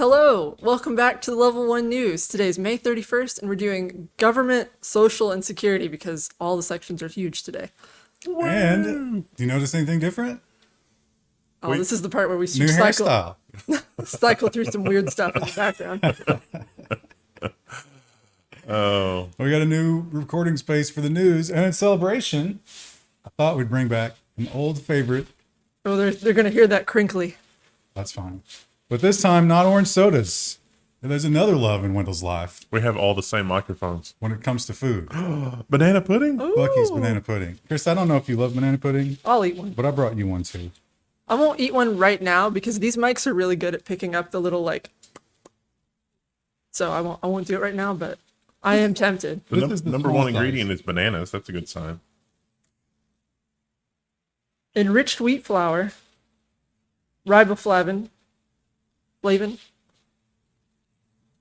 Hello, welcome back to the Level 1 News. Today's May 31st, and we're doing government, social, and security because all the sections are huge today. And do you notice anything different? Oh, this is the part where we New hairstyle. cycle through some weird stuff in the background. Oh, We got a new recording space for the news, and in celebration, I thought we'd bring back an old favorite. Oh, they're going to hear that crinkly. That's fine. But this time, not orange sodas. There's another love in Wendell's life we have all the same microphones. when it comes to food. Banana pudding? Bucky's banana pudding. Chris, I don't know if you love banana pudding, I'll eat one. but I brought you one too. I won't eat one right now because these mics are really good at picking up the little So I won't do it right now, but I am tempted. The This is the number small one size. ingredient is bananas. That's a good sign. Enriched wheat flour, riboflavin,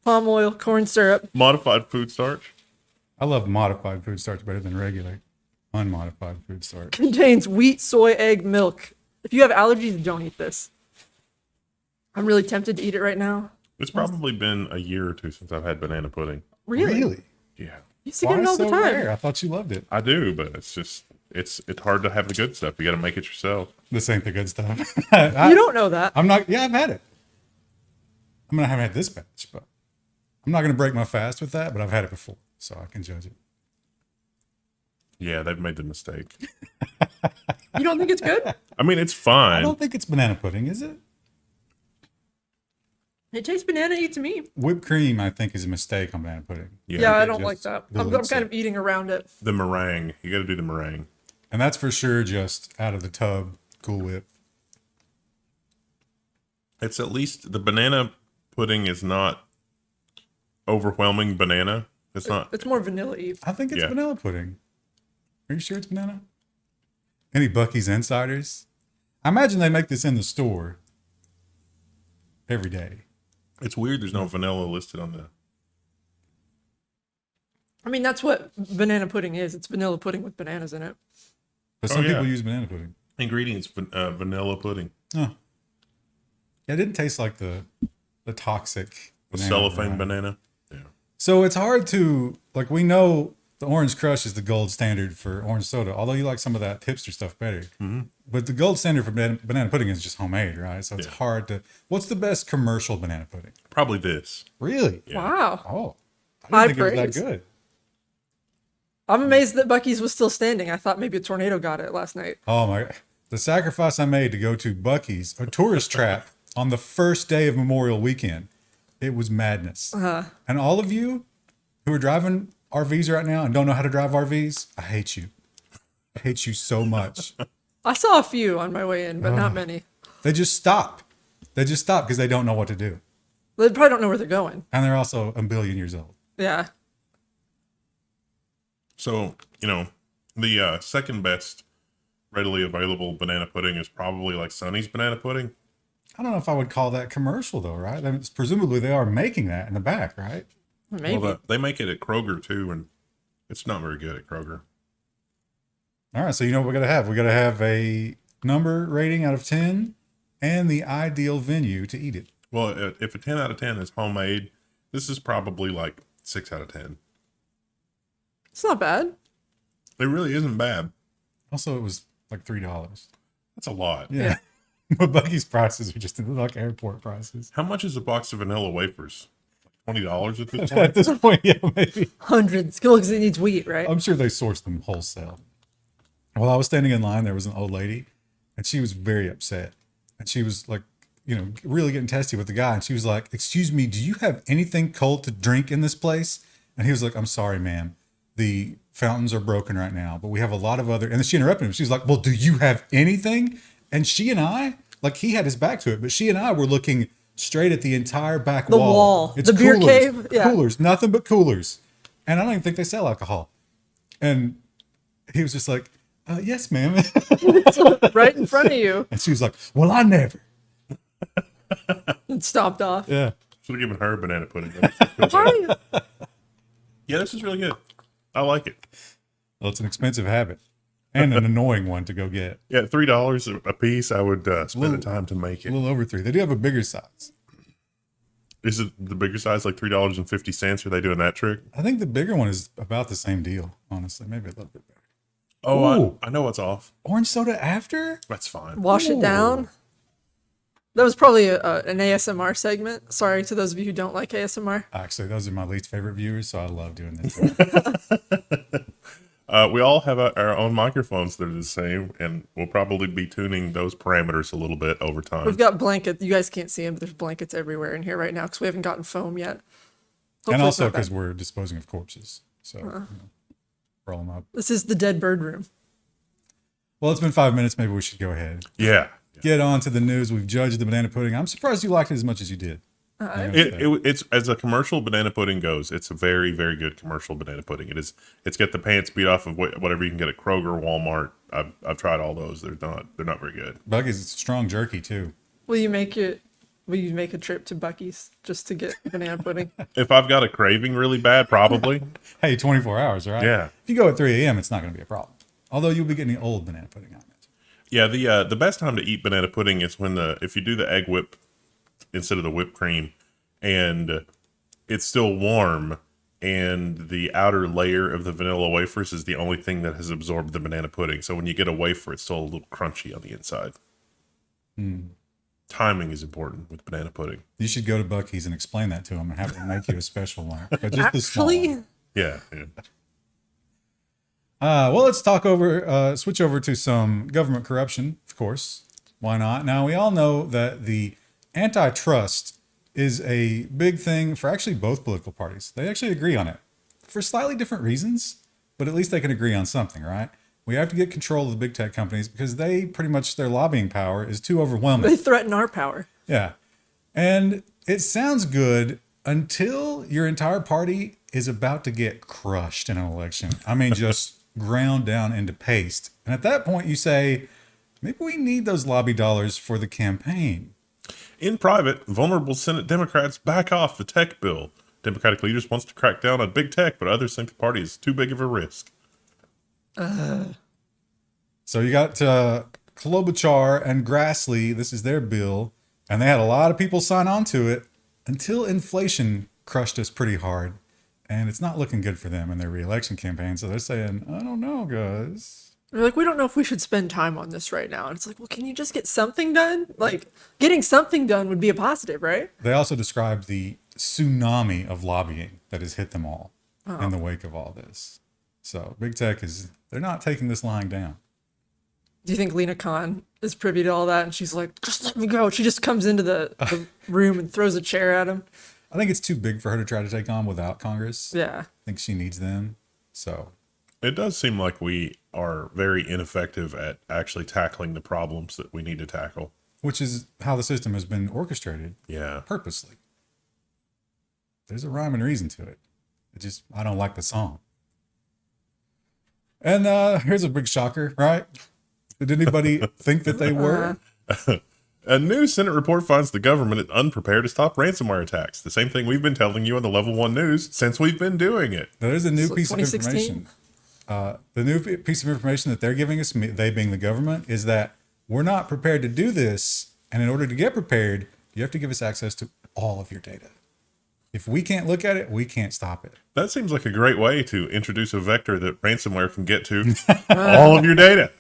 palm oil, corn syrup. Modified food starch. I love modified food starch better than regular, unmodified food starch. Contains wheat, soy, egg, milk. If you have allergies, don't eat this. I'm really tempted to eat it right now. It's probably been a year or two since I've had banana pudding. Really? Yeah, You used to get it all the so time. rare? I thought you loved it. I do, but it's just it's hard to have the good stuff. You got to make it yourself. This ain't the good stuff. You don't know that. I'm not. Yeah, I've had it. I mean, I haven't had this batch, but I'm not going to break my fast with that. But I've had it before, so I can judge it. Yeah, they've made the mistake. You don't think it's good? I mean, it's I fine. don't think it's banana pudding, is it? It tastes banana-y to me. Whipped cream, I think, is a mistake on banana pudding. Yeah, I it don't just like that. I'm dilutes kind it. of eating around it. The meringue. You got to do the meringue. And that's for sure just out of the tub, Cool Whip. It's at least the banana pudding is not overwhelming banana. It's not. It's more vanilla-y. I think it's Yeah. vanilla pudding. Are you sure it's banana? Any Bucky's insiders? I imagine they make this in the store every day. It's weird. There's no vanilla listed on the. I mean, that's what banana pudding is. It's vanilla pudding with bananas in it. But Oh, some yeah. people use banana pudding. Ingredients: vanilla pudding, Oh. Yeah, it didn't taste like the toxic the banana cellophane variety. banana. Yeah. So it's hard to, like, we know the Orange Crush is the gold standard for orange soda, although you like some of that hipster stuff better. Mm-hmm. But the gold standard for banana pudding is just homemade, right? So it's Yeah. hard to, what's the best commercial banana pudding? Probably this. Really? Yeah. Wow. Oh, High I didn't think it was praise. that good. I'm amazed that Bucky's was still standing. I thought maybe a tornado got it last night. Oh my, the sacrifice I made to go to Bucky's, a tourist trap on the first day of Memorial Weekend. It was madness. And all of you who are driving RVs right now and don't know how to drive RVs, I hate you. I hate you so much. I saw a few on my way in, but not many. They just stop. They just stop because they don't know what to do. They probably don't know where they're going. And they're also a billion years old. Yeah. So, the second best readily available banana pudding is probably like Sonny's banana pudding. I don't know if I would call that commercial though, right? I mean, presumably they are making that in the back, right? Maybe. Well, they make it at Kroger too, and it's not very good at Kroger. All right, so you know what we got to have? We got to have a number rating out of 10 and the ideal venue to eat it. Well, if a 10 out of 10 is homemade, this is probably like 6 out of 10. It's not bad. It really isn't bad. Also, it was like $3. That's a lot. Yeah. But Bucky's prices are just like airport prices. How much is a box of vanilla wafers? $20 at this At point? this point, yeah, maybe. Hundreds. Because it needs wheat, right? I'm sure they source them wholesale. While I was standing in line, there was an old lady, and she was very upset. And she was like, really getting testy with the guy. And she was like, "Excuse me, do you have anything cold to drink in this place?" And he was like, "I'm sorry, ma'am. The fountains are broken right now, but we have a lot of other." And then she interrupted him. She was like, "Well, do you have anything?" And she and I, like, he had his back to it, but she and I were looking straight at the entire back The wall. wall. It's The beer coolers. cave? Yeah. Coolers, nothing but coolers. And I don't even think they sell alcohol. And he was just like, "Yes, ma'am." Right in front of you. And she was like, "Well, I never." And stopped off. Yeah. Should have given her banana pudding. Why? Yeah, this is really good. I like it. Well, it's an expensive habit and an annoying one to go get. Yeah, $3 a piece. I would spend the time to make A it. little over 3. They do have a bigger size. Is it the bigger size, like $3.50? Are they doing that trick? I think the bigger one is about the same deal, honestly. Maybe a little bit better. Oh, Ooh. I know what's off. Orange soda after? That's fine. Wash it down. That was probably an ASMR segment. Sorry to those of you who don't like ASMR. Actually, those are my least favorite viewers, so I love doing this. We all have our own microphones that are the same, and we'll probably be tuning those parameters a little bit over time. We've got blankets. You guys can't see them, but there's blankets everywhere in here right now because we haven't gotten foam yet. Hopefully And it's also not bad. because we're disposing of corpses. So, roll them up. This is the dead bird room. Well, it's been 5 minutes. Maybe we should go ahead. Yeah. Get on to the news. We've judged the banana pudding. I'm surprised you liked it as much as you did. It's as a commercial banana pudding goes, it's a very, very good commercial banana pudding. It's got the pants beat off of whatever you can get at Kroger, Walmart. I've tried all those. They're not very good. Bucky's strong jerky too. Will you make a trip to Bucky's just to get banana pudding? If I've got a craving really bad, probably. Hey, 24 hours, right? Yeah. If you go at 3 a.m., it's not going to be a problem. Although you'll be getting the old banana pudding on it. Yeah, the best time to eat banana pudding is when if you do the egg whip instead of the whipped cream, and it's still warm, and the outer layer of the vanilla wafers is the only thing that has absorbed the banana pudding. So when you get a wafer, it's still a little crunchy on the inside. Timing is important with banana pudding. You should go to Bucky's and explain that to them and have them make you a special one. But just the small Actually, one. Yeah. Well, let's switch over to some government corruption, of course. Why not? Now, we all know that the antitrust is a big thing for actually both political parties. They actually agree on it for slightly different reasons, but at least they can agree on something, right? We have to get control of the big tech companies because they pretty much, their lobbying power is too overwhelming. they threaten our power. Yeah. And it sounds good until your entire party is about to get crushed in an election. I mean, just ground down into paste. And at that point, you say, maybe we need those lobby dollars for the campaign. In private, vulnerable Senate Democrats back off the tech bill. Democratic leaders wants to crack down on big tech, but others think the party is too big of a risk. So you got Klobuchar and Grassley. This is their bill. And they had a lot of people sign on to it until inflation crushed us pretty hard. And it's not looking good for them in their re-election campaign. So they're saying, I don't know, guys. They're like, we don't know if we should spend time on this right now. And it's like, well, can you just get something done? Like, getting something done would be a positive, right? They also described the tsunami of lobbying that has hit them all in the wake of all this. So big tech they're not taking this lying down. Do you think Lena Khan is privy to all that? And she's like, just let me go. She just comes into the room and throws a chair at him. I think it's too big for her to try to take on without Congress. Yeah. I think she needs them. So It does seem like we are very ineffective at actually tackling the problems that we need to tackle. which is how the system has been orchestrated. Yeah. Purposely. There's a rhyme and reason to it. I don't like the song. And here's a big shocker, right? Did anybody think that they were? A new Senate report finds the government is unprepared to stop ransomware attacks. The same thing we've been telling you on the Level 1 news since we've been doing it. There's a new So piece of 2016? information. The new piece of information that they're giving us, they being the government, is that we're not prepared to do this. And in order to get prepared, you have to give us access to all of your data. If we can't look at it, we can't stop it. That seems like a great way to introduce a vector that ransomware can get to all of your data.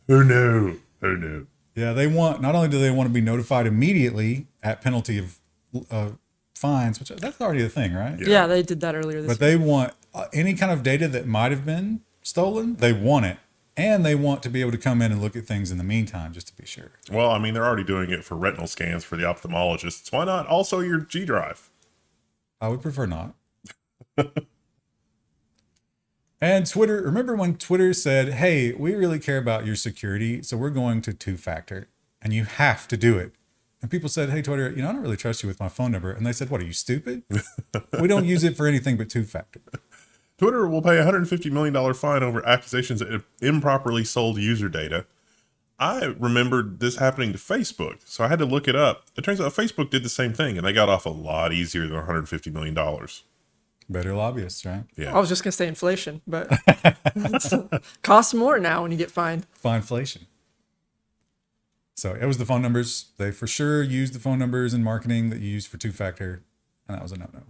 Who knew? Who knew? Yeah, not only do they want to be notified immediately at penalty of fines, which that's already a thing, right? Yeah, they did that earlier this But they want any kind of data that might have been stolen, they want it. And they want to be able to come in and look at things in the meantime, just to be sure. Well, I mean, they're already doing it for retinal scans for the ophthalmologists. Why not also your G drive? I would prefer not. And Twitter, remember when Twitter said, hey, we really care about your security, so we're going to two-factor, and you have to do it. And people said, hey, Twitter, I don't really trust you with my phone number. And they said, what, are you stupid? We don't use it for anything but two-factor. Twitter will pay a $150 million fine over accusations of improperly sold user data. I remembered this happening to Facebook, so I had to look it up. It turns out Facebook did the same thing, and they got off a lot easier than $150 million. Better lobbyists, right? Yeah. I was just going to say inflation, but it costs more now when you get fined. Fineflation. So it was the phone numbers. They for sure used the phone numbers in marketing that you use for two-factor, and that was a no-no.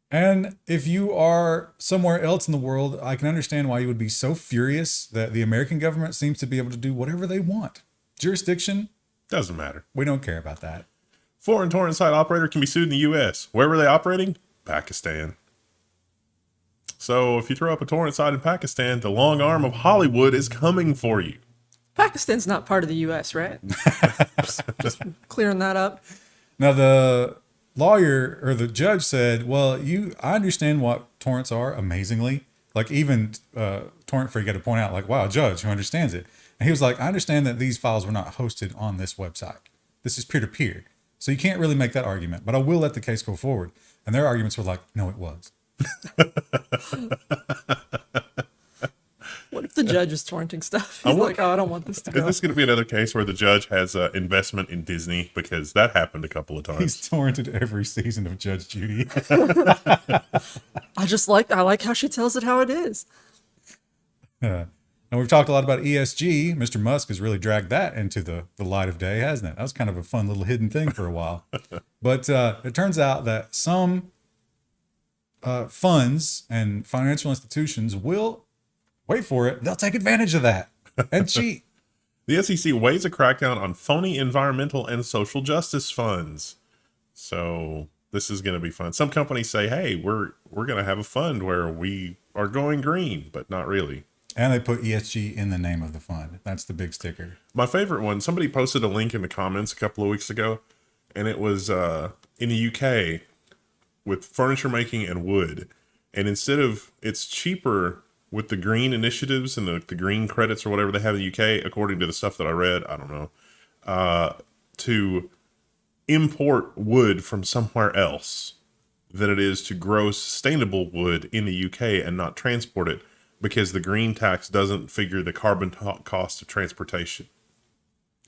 And if you are somewhere else in the world, I can understand why you would be so furious that the American government seems to be able to do whatever they want. Jurisdiction, Doesn't matter. we don't care about that. Foreign torrent site operator can be sued in the U.S. Where were they operating? Pakistan. So if you throw up a torrent site in Pakistan, the long arm of Hollywood is coming for you. Pakistan's not part of the U.S., right? just clearing that up. Now, the lawyer or the judge said, well, I understand what torrents are amazingly. Like even Torrent Freak had to point out, like, wow, a judge who understands it. And he was like, I understand that these files were not hosted on this website. This is peer-to-peer. So you can't really make that argument, but I will let the case go forward. And their arguments were like, no, it was. What if the judge is torrenting stuff? He's like, oh, I don't want this to Is go. this going to be another case where the judge has investment in Disney? Because that happened a couple of times. He's torrented every season of Judge Judy. I like how she tells it how it is. And we've talked a lot about ESG. Mr. Musk has really dragged that into the light of day, hasn't it? That was kind of a fun little hidden thing for a while. But it turns out that some funds and financial institutions will, wait for it, they'll take advantage of that and cheat. The SEC weighs a crackdown on phony environmental and social justice funds. So this is going to be fun. Some companies say, hey, we're going to have a fund where we are going green, but not really. And they put ESG in the name of the fund. That's the big sticker. My favorite one, somebody posted a link in the comments a couple of weeks ago, and it was in the UK with furniture making and wood. And instead of, it's cheaper with the green initiatives and the green credits or whatever they have in the UK, according to the stuff that I read, I don't know, to import wood from somewhere else than it is to grow sustainable wood in the UK and not transport it, because the green tax doesn't figure the carbon cost of transportation.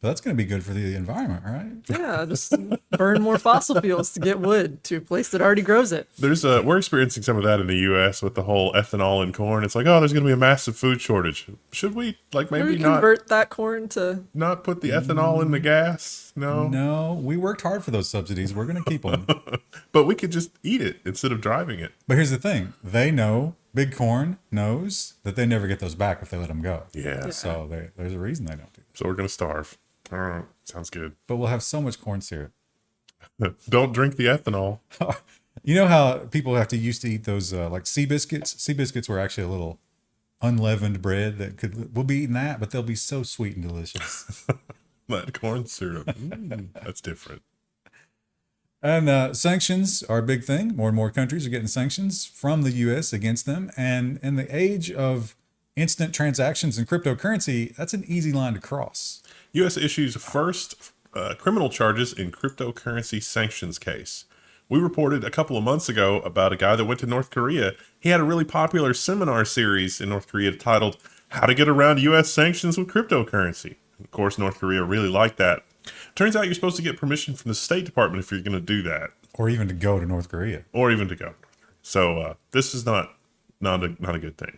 So that's going to be good for the environment, right? Yeah, just burn more fossil fuels to get wood to a place that already grows it. We're experiencing some of that in the U.S. with the whole ethanol in corn. It's like, oh, there's going to be a massive food shortage. Should we maybe not convert that corn to not put the ethanol in the gas? No, we worked hard for those subsidies. We're going to keep them. But we could just eat it instead of driving it. But here's the thing. They know, Big Corn knows that they never get those back if they let them go. Yeah. So there's a reason they don't do that. So we're going to starve. All right. Sounds good. But we'll have so much corn syrup. Don't drink the ethanol. You know how people used to eat those like sea biscuits? Sea biscuits were actually a little unleavened bread we'll be eating that, but they'll be so sweet and delicious. That corn syrup. That's different. And sanctions are a big thing. More and more countries are getting sanctions from the U.S. against them. And in the age of instant transactions and cryptocurrency, that's an easy line to cross. U.S. issues first criminal charges in cryptocurrency sanctions case. We reported a couple of months ago about a guy that went to North Korea. He had a really popular seminar series in North Korea titled How to Get Around U.S. Sanctions with Cryptocurrency. Of course, North Korea really liked that. Turns out you're supposed to get permission from the State Department if you're going to do that. Or even to go to North Korea. Or even to go. So this is not a good thing.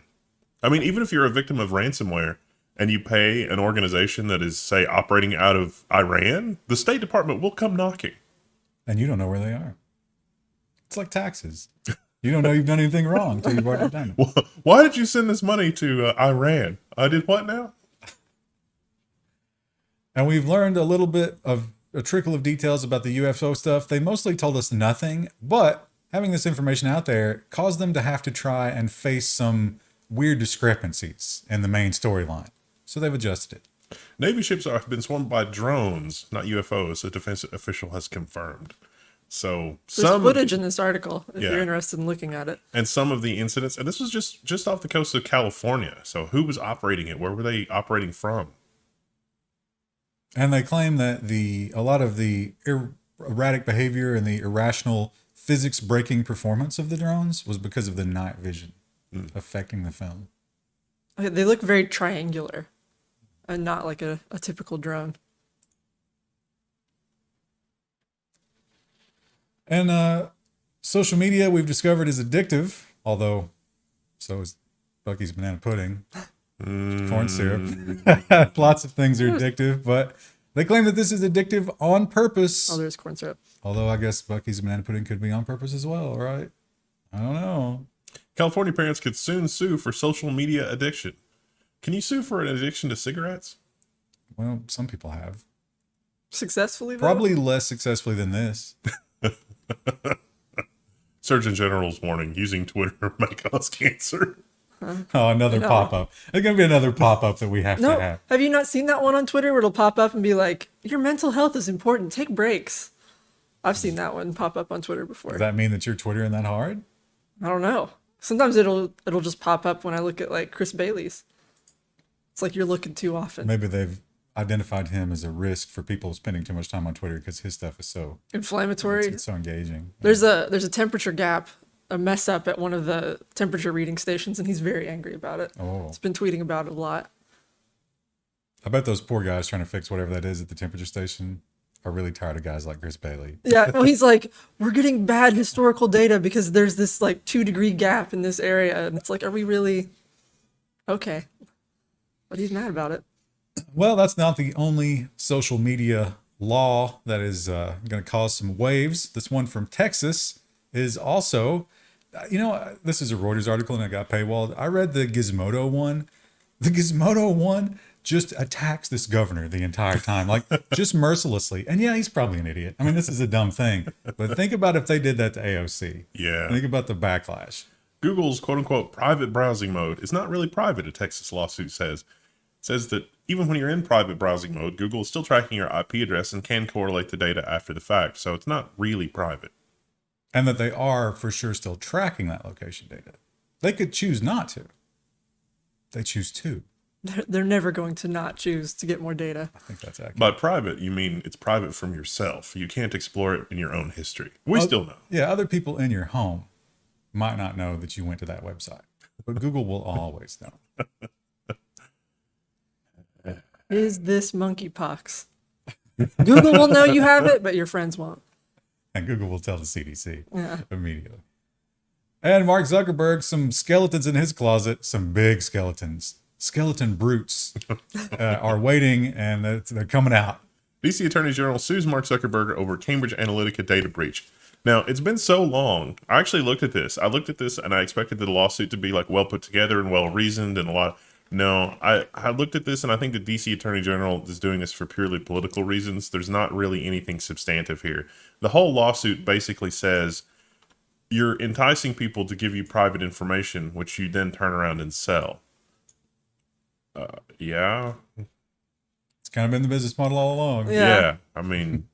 I mean, even if you're a victim of ransomware and you pay an organization that is, say, operating out of Iran, the State Department will come knocking. And you don't know where they are. It's like taxes. You don't know you've done anything wrong until you've already done it. Why did you send this money to Iran? I did what now? And we've learned a little bit of a trickle of details about the UFO stuff. They mostly told us nothing, but having this information out there caused them to have to try and face some weird discrepancies in the main storyline. So they've adjusted it. Navy ships have been swarmed by drones, not UFOs, a defense official has confirmed. So there's footage in this article if you're interested in looking at it. And some of the incidents, and this was just off the coast of California. So who was operating it? Where were they operating from? And they claim that a lot of the erratic behavior and the irrational physics breaking performance of the drones was because of the night vision affecting the film. Okay, they look very triangular and not like a typical drone. And social media we've discovered is addictive, although so is Bucky's banana pudding. Corn syrup. Lots of things are addictive, but they claim that this is addictive on purpose. Oh, there's corn syrup. Although I guess Bucky's banana pudding could be on purpose as well, right? I don't know. California parents could soon sue for social media addiction. Can you sue for an addiction to cigarettes? Well, some people have. Successfully, though? Probably less successfully than this. Surgeon General's warning, using Twitter may cause cancer. Oh, another pop-up. It's going to be another pop-up that we have to have. Have you not seen that one on Twitter where it'll pop up and be like, your mental health is important, take breaks? I've seen that one pop up on Twitter before. Does that mean that you're Twittering that hard? I don't know. Sometimes it'll just pop up when I look at like Chris Bailey's. It's like you're looking too often. Maybe they've identified him as a risk for people spending too much time on Twitter because his stuff is so inflammatory. It's so engaging. There's a temperature gap, a mess up at one of the temperature reading stations, and he's very angry about it. Oh. He's been tweeting about it a lot. I bet those poor guys trying to fix whatever that is at the temperature station are really tired of guys like Chris Bailey. Yeah, well, he's like, we're getting bad historical data because there's this like 2-degree gap in this area, and it's like, are we really okay? But he's mad about it. Well, that's not the only social media law that is going to cause some waves. This one from Texas is also, this is a Reuters article and it got paywalled. I read the Gizmodo one. The Gizmodo one just attacks this governor the entire time, like just mercilessly. And yeah, he's probably an idiot. I mean, this is a dumb thing, but think about if they did that to AOC. Yeah. Think about the backlash. Google's quote-unquote private browsing mode is not really private, a Texas lawsuit says. It says that even when you're in private browsing mode, Google is still tracking your IP address and can correlate the data after the fact, so it's not really private. And that they are for sure still tracking that location data. They could choose not to. They choose to. They're never going to not choose to get more data. I think that's accurate. By private, you mean it's private from yourself. You can't explore it in your own history. We still know. Yeah, other people in your home might not know that you went to that website, but Google will always know. Is this monkeypox? Google will know you have it, but your friends won't. And Google will tell the CDC immediately. And Mark Zuckerberg, some skeletons in his closet, some big skeletons, skeleton brutes are waiting, and they're coming out. DC Attorney General sues Mark Zuckerberg over Cambridge Analytica data breach. Now, it's been so long. I actually looked at this. And I expected the lawsuit to be like well put together and well reasoned and a lot. No, I looked at this and I think the DC Attorney General is doing this for purely political reasons. There's not really anything substantive here. The whole lawsuit basically says you're enticing people to give you private information, which you then turn around and sell. Yeah. It's kind of been the business model all along. Yeah. I mean,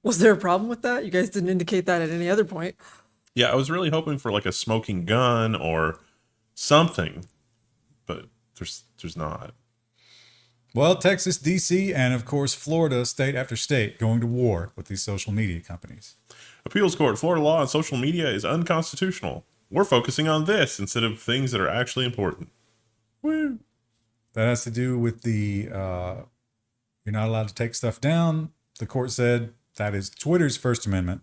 was there a problem with that? You guys didn't indicate that at any other point. Yeah, I was really hoping for like a smoking gun or something, but there's not. Well, Texas, DC, and of course, Florida, state after state, going to war with these social media companies. Appeals court, Florida law on social media is unconstitutional. We're focusing on this instead of things that are actually important. Woo. That has to do with the, you're not allowed to take stuff down. The court said that is Twitter's First Amendment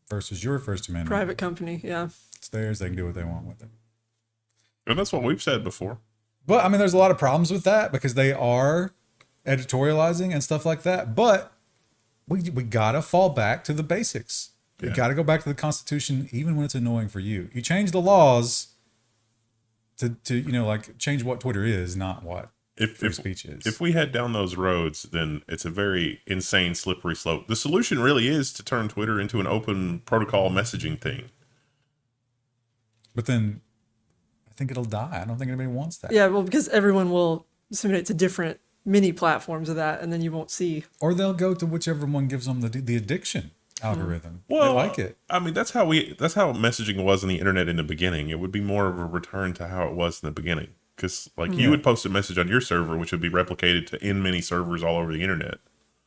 versus your First Amendment. Private company, yeah. It's theirs. They can do what they want with it. And that's what we've said before. But I mean, there's a lot of problems with that because they are editorializing and stuff like that. But we got to fall back to the basics. You got to go back to the Constitution, even when it's annoying for you. You change the laws to like change what Twitter is, not what free speech is. If we head down those roads, then it's a very insane, slippery slope. The solution really is to turn Twitter into an open protocol messaging thing. But then I think it'll die. I don't think anybody wants that. Yeah, well, because everyone will disseminate to different mini platforms of that, and then you won't see. Or they'll go to whichever one gives them the addiction algorithm. Well, they like it. I mean, that's how messaging was on the internet in the beginning. It would be more of a return to how it was in the beginning. Because you would post a message on your server, which would be replicated to in many servers all over the internet.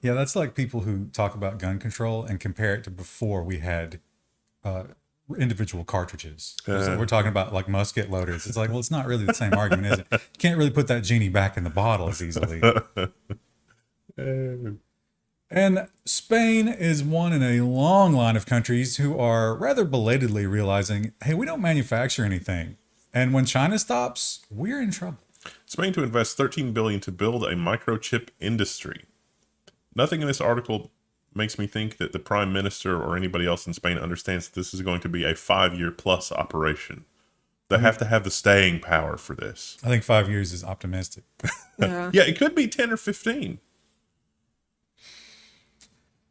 Yeah, that's like people who talk about gun control and compare it to before we had individual cartridges. So we're talking about like musket loaders. It's like, well, it's not really the same argument, is it? You can't really put that genie back in the bottle as easily. And Spain is one in a long line of countries who are rather belatedly realizing, hey, we don't manufacture anything. And when China stops, we're in trouble. Spain to invest 13 billion to build a microchip industry. Nothing in this article makes me think that the prime minister or anybody else in Spain understands that this is going to be a 5-year plus operation. They have to have the staying power for this. I think 5 years is optimistic. Yeah. Yeah, it could be 10 or 15.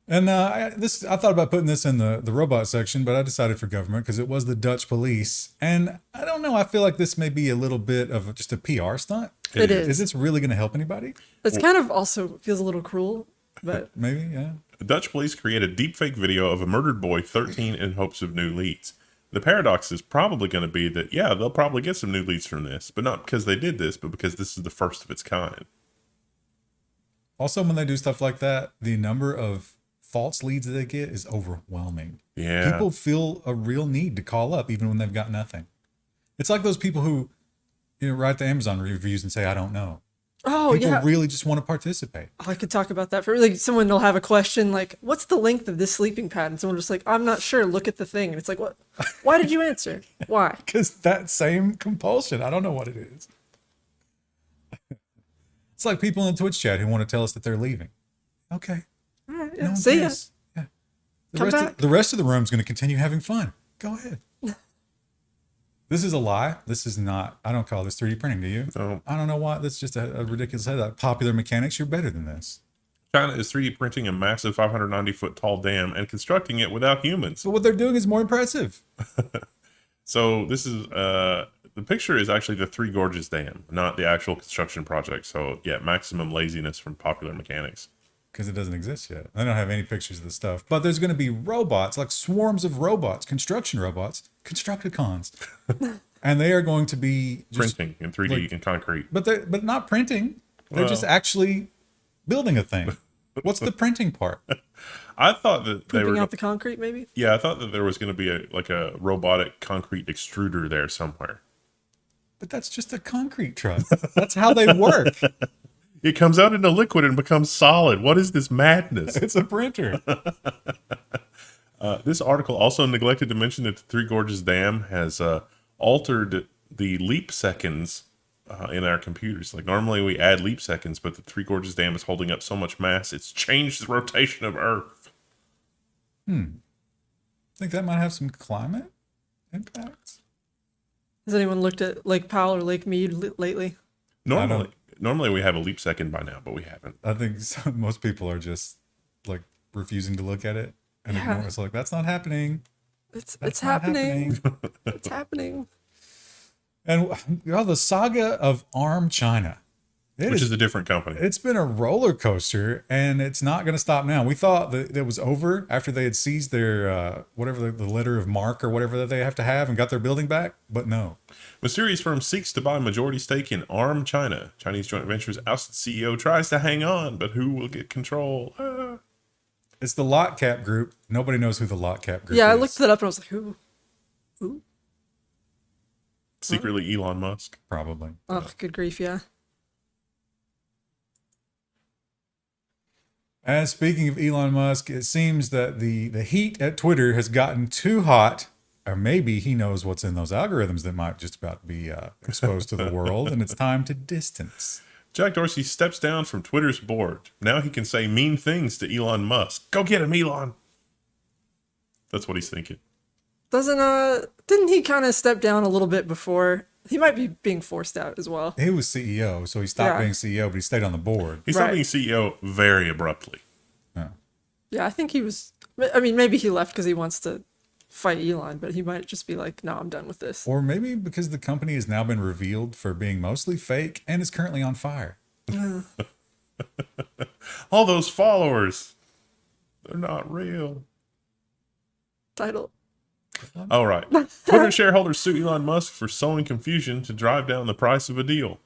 And I thought about putting this in the robot section, but I decided for government because it was the Dutch police. And I don't know, I feel like this may be a little bit of just a PR stunt. It is. Is this really going to help anybody? It's kind of also feels a little cruel, but Maybe, yeah. The Dutch police create a deepfake video of a murdered boy 13 in hopes of new leads. The paradox is probably going to be that, yeah, they'll probably get some new leads from this, but not because they did this, but because this is the first of its kind. Also, when they do stuff like that, the number of false leads that they get is overwhelming. Yeah. People feel a real need to call up even when they've got nothing. It's like those people who, write the Amazon reviews and say, I don't know. oh People yeah. really just want to participate. Oh, I could talk about that for like someone will have a question like, "What's the length of this sleeping pad?" And someone just like, "I'm not sure. Look at the thing." And it's like, "What? Why did you answer? Why?" Because that same compulsion, I don't know what it is. It's like people in the Twitch chat who want to tell us that they're leaving. Okay. All right, No yeah. one See ya. cares. Yeah. Come back. The rest of the room's going to continue having fun. Go ahead. This is a lie. This is not, I don't call this 3D printing, do you? No. I don't know why. That's just a ridiculous headline. Popular mechanics, you're better than this. China is 3D printing a massive 590-foot tall dam and constructing it without humans. But what they're doing is more impressive. So this is the picture is actually the Three Gorges Dam, not the actual construction project. So yeah, maximum laziness from Popular Mechanics. Because it doesn't exist yet. I don't have any pictures of the stuff. But there's going to be robots, like swarms of robots, construction robots, Constructicons. And they are going to be just, Printing in 3D and concrete. but not printing. They're just actually building a thing. What's the printing part? I thought that they Pooping were. out the concrete, maybe. Yeah, I thought that there was going to be a robotic concrete extruder there somewhere. But that's just a concrete truck. That's how they work. It comes out into liquid and becomes solid. What is this madness? It's a printer. This article also neglected to mention that the Three Gorges Dam has altered the leap seconds in our computers. Like normally we add leap seconds, but the Three Gorges Dam is holding up so much mass, it's changed the rotation of Earth. Think that might have some climate impacts? Has anyone looked at Lake Powell or Lake Mead lately? Normally we have a leap second by now, but we haven't. I think most people are just like refusing to look at it and Yeah. ignore. It's like, that's not happening. It's That's not happening. It's happening. And the saga of Arm China. Which is a different company. It's been a roller coaster, and it's not going to stop now. We thought that it was over after they had seized their whatever the letter of mark or whatever that they have to have and got their building back, but no. Mysterious firm seeks to buy majority stake in Arm China. Chinese joint ventures ousted CEO tries to hang on, but who will get control? It's the Lot Cap Group. Nobody knows who the Lot Cap Group is. Yeah, I looked it up and I was like, who? Secretly Elon Musk. Probably. Oh, good grief, yeah. And speaking of Elon Musk, it seems that the heat at Twitter has gotten too hot, or maybe he knows what's in those algorithms that might just about be exposed to the world, and it's time to distance. Jack Dorsey steps down from Twitter's board. Now he can say mean things to Elon Musk. Go get him, Elon. That's what he's thinking. Didn't he kind of step down a little bit before? He might be being forced out as well. He was CEO, so he stopped Yeah. being CEO, but he stayed on the board. He stopped Right. being CEO very abruptly. Yeah, I think he was. I mean, maybe he left because he wants to fight Elon, but he might just be like, no, I'm done with this. Or maybe because the company has now been revealed for being mostly fake and is currently on fire. All those followers, they're not real. Title. All right. Twitter shareholders sue Elon Musk for sowing confusion to drive down the price of a deal.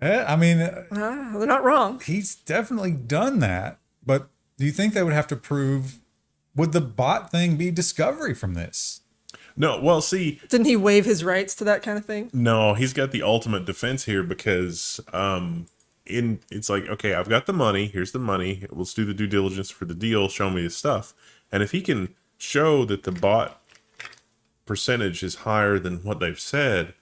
I mean, They're not wrong. he's definitely done that, but do you think they would have to prove, would the bot thing be discovery from this? No, well, see, Didn't he waive his rights to that kind of thing? no, he's got the ultimate defense here because it's like, okay, I've got the money. Here's the money. Let's do the due diligence for the deal. Show me the stuff. And if he can show that the bot percentage is higher than what they've said,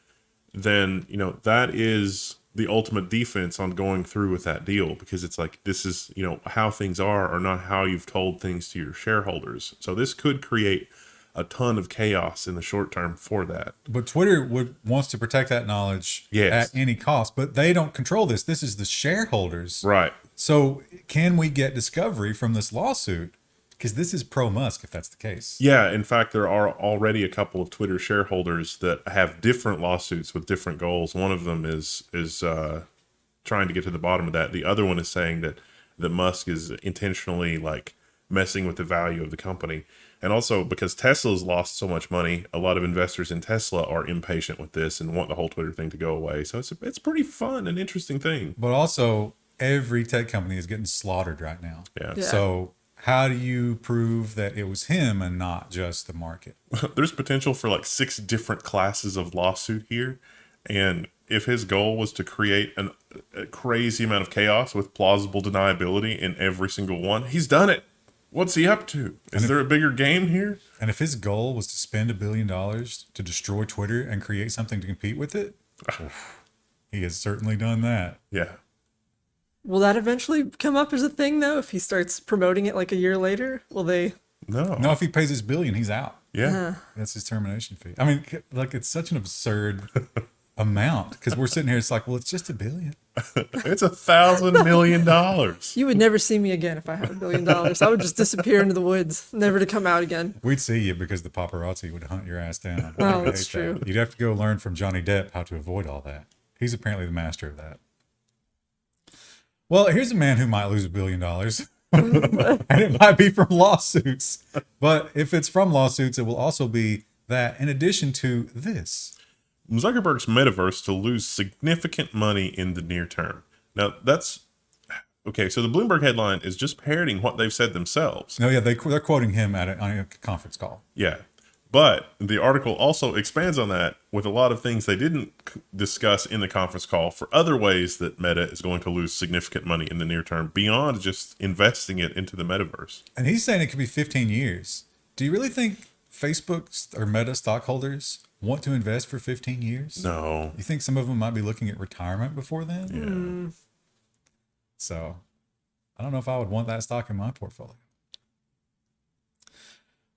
then, you know, that is the ultimate defense on going through with that deal, because it's like, this is, you know, how things are not how you've told things to your shareholders. So this could create a ton of chaos in the short term for that. But Twitter wants to protect that knowledge Yes. at any cost, but they don't control this. This is the shareholders. Right. So can we get discovery from this lawsuit? Because this is pro-Musk, if that's the case. Yeah, in fact, there are already a couple of Twitter shareholders that have different lawsuits with different goals. One of them is trying to get to the bottom of that. The other one is saying that Musk is intentionally like messing with the value of the company. And also because Tesla's lost so much money, a lot of investors in Tesla are impatient with this and want the whole Twitter thing to go away. So it's pretty fun and interesting thing. But also, every tech company is getting slaughtered right now. Yeah. Yeah. So how do you prove that it was him and not just the market? There's potential for like 6 different classes of lawsuit here. And if his goal was to create a crazy amount of chaos with plausible deniability in every single one, he's done it. What's he up to? Is there a bigger game here? And if his goal was to spend $1 billion to destroy Twitter and create something to compete with it, he has certainly done that. Yeah. Will that eventually come up as a thing, though, if he starts promoting it like a year later? Will they? No. No, if he pays his $1 billion, he's out. Yeah. That's his termination fee. I mean, like, it's such an absurd amount because we're sitting here. It's like, well, it's just $1 billion. It's $1,000 million. You would never see me again if I had $1 billion. I would just disappear into the woods, never to come out again. We'd see you because the paparazzi would hunt your ass down. Well, I that's hate that. true. You'd have to go learn from Johnny Depp how to avoid all that. He's apparently the master of that. Well, here's a man who might lose $1 billion. And it might be from lawsuits. But if it's from lawsuits, it will also be that in addition to this. Zuckerberg's Metaverse to lose significant money in the near term. Now, that's... Okay, so the Bloomberg headline is just parroting what they've said themselves. No, yeah, they're quoting him on a conference call. Yeah. But the article also expands on that with a lot of things they didn't discuss in the conference call for other ways that Meta is going to lose significant money in the near term beyond just investing it into the metaverse. And he's saying it could be 15 years. Do you really think Facebook or Meta stockholders want to invest for 15 years? No. You think some of them might be looking at retirement before then? Yeah. So I don't know if I would want that stock in my portfolio.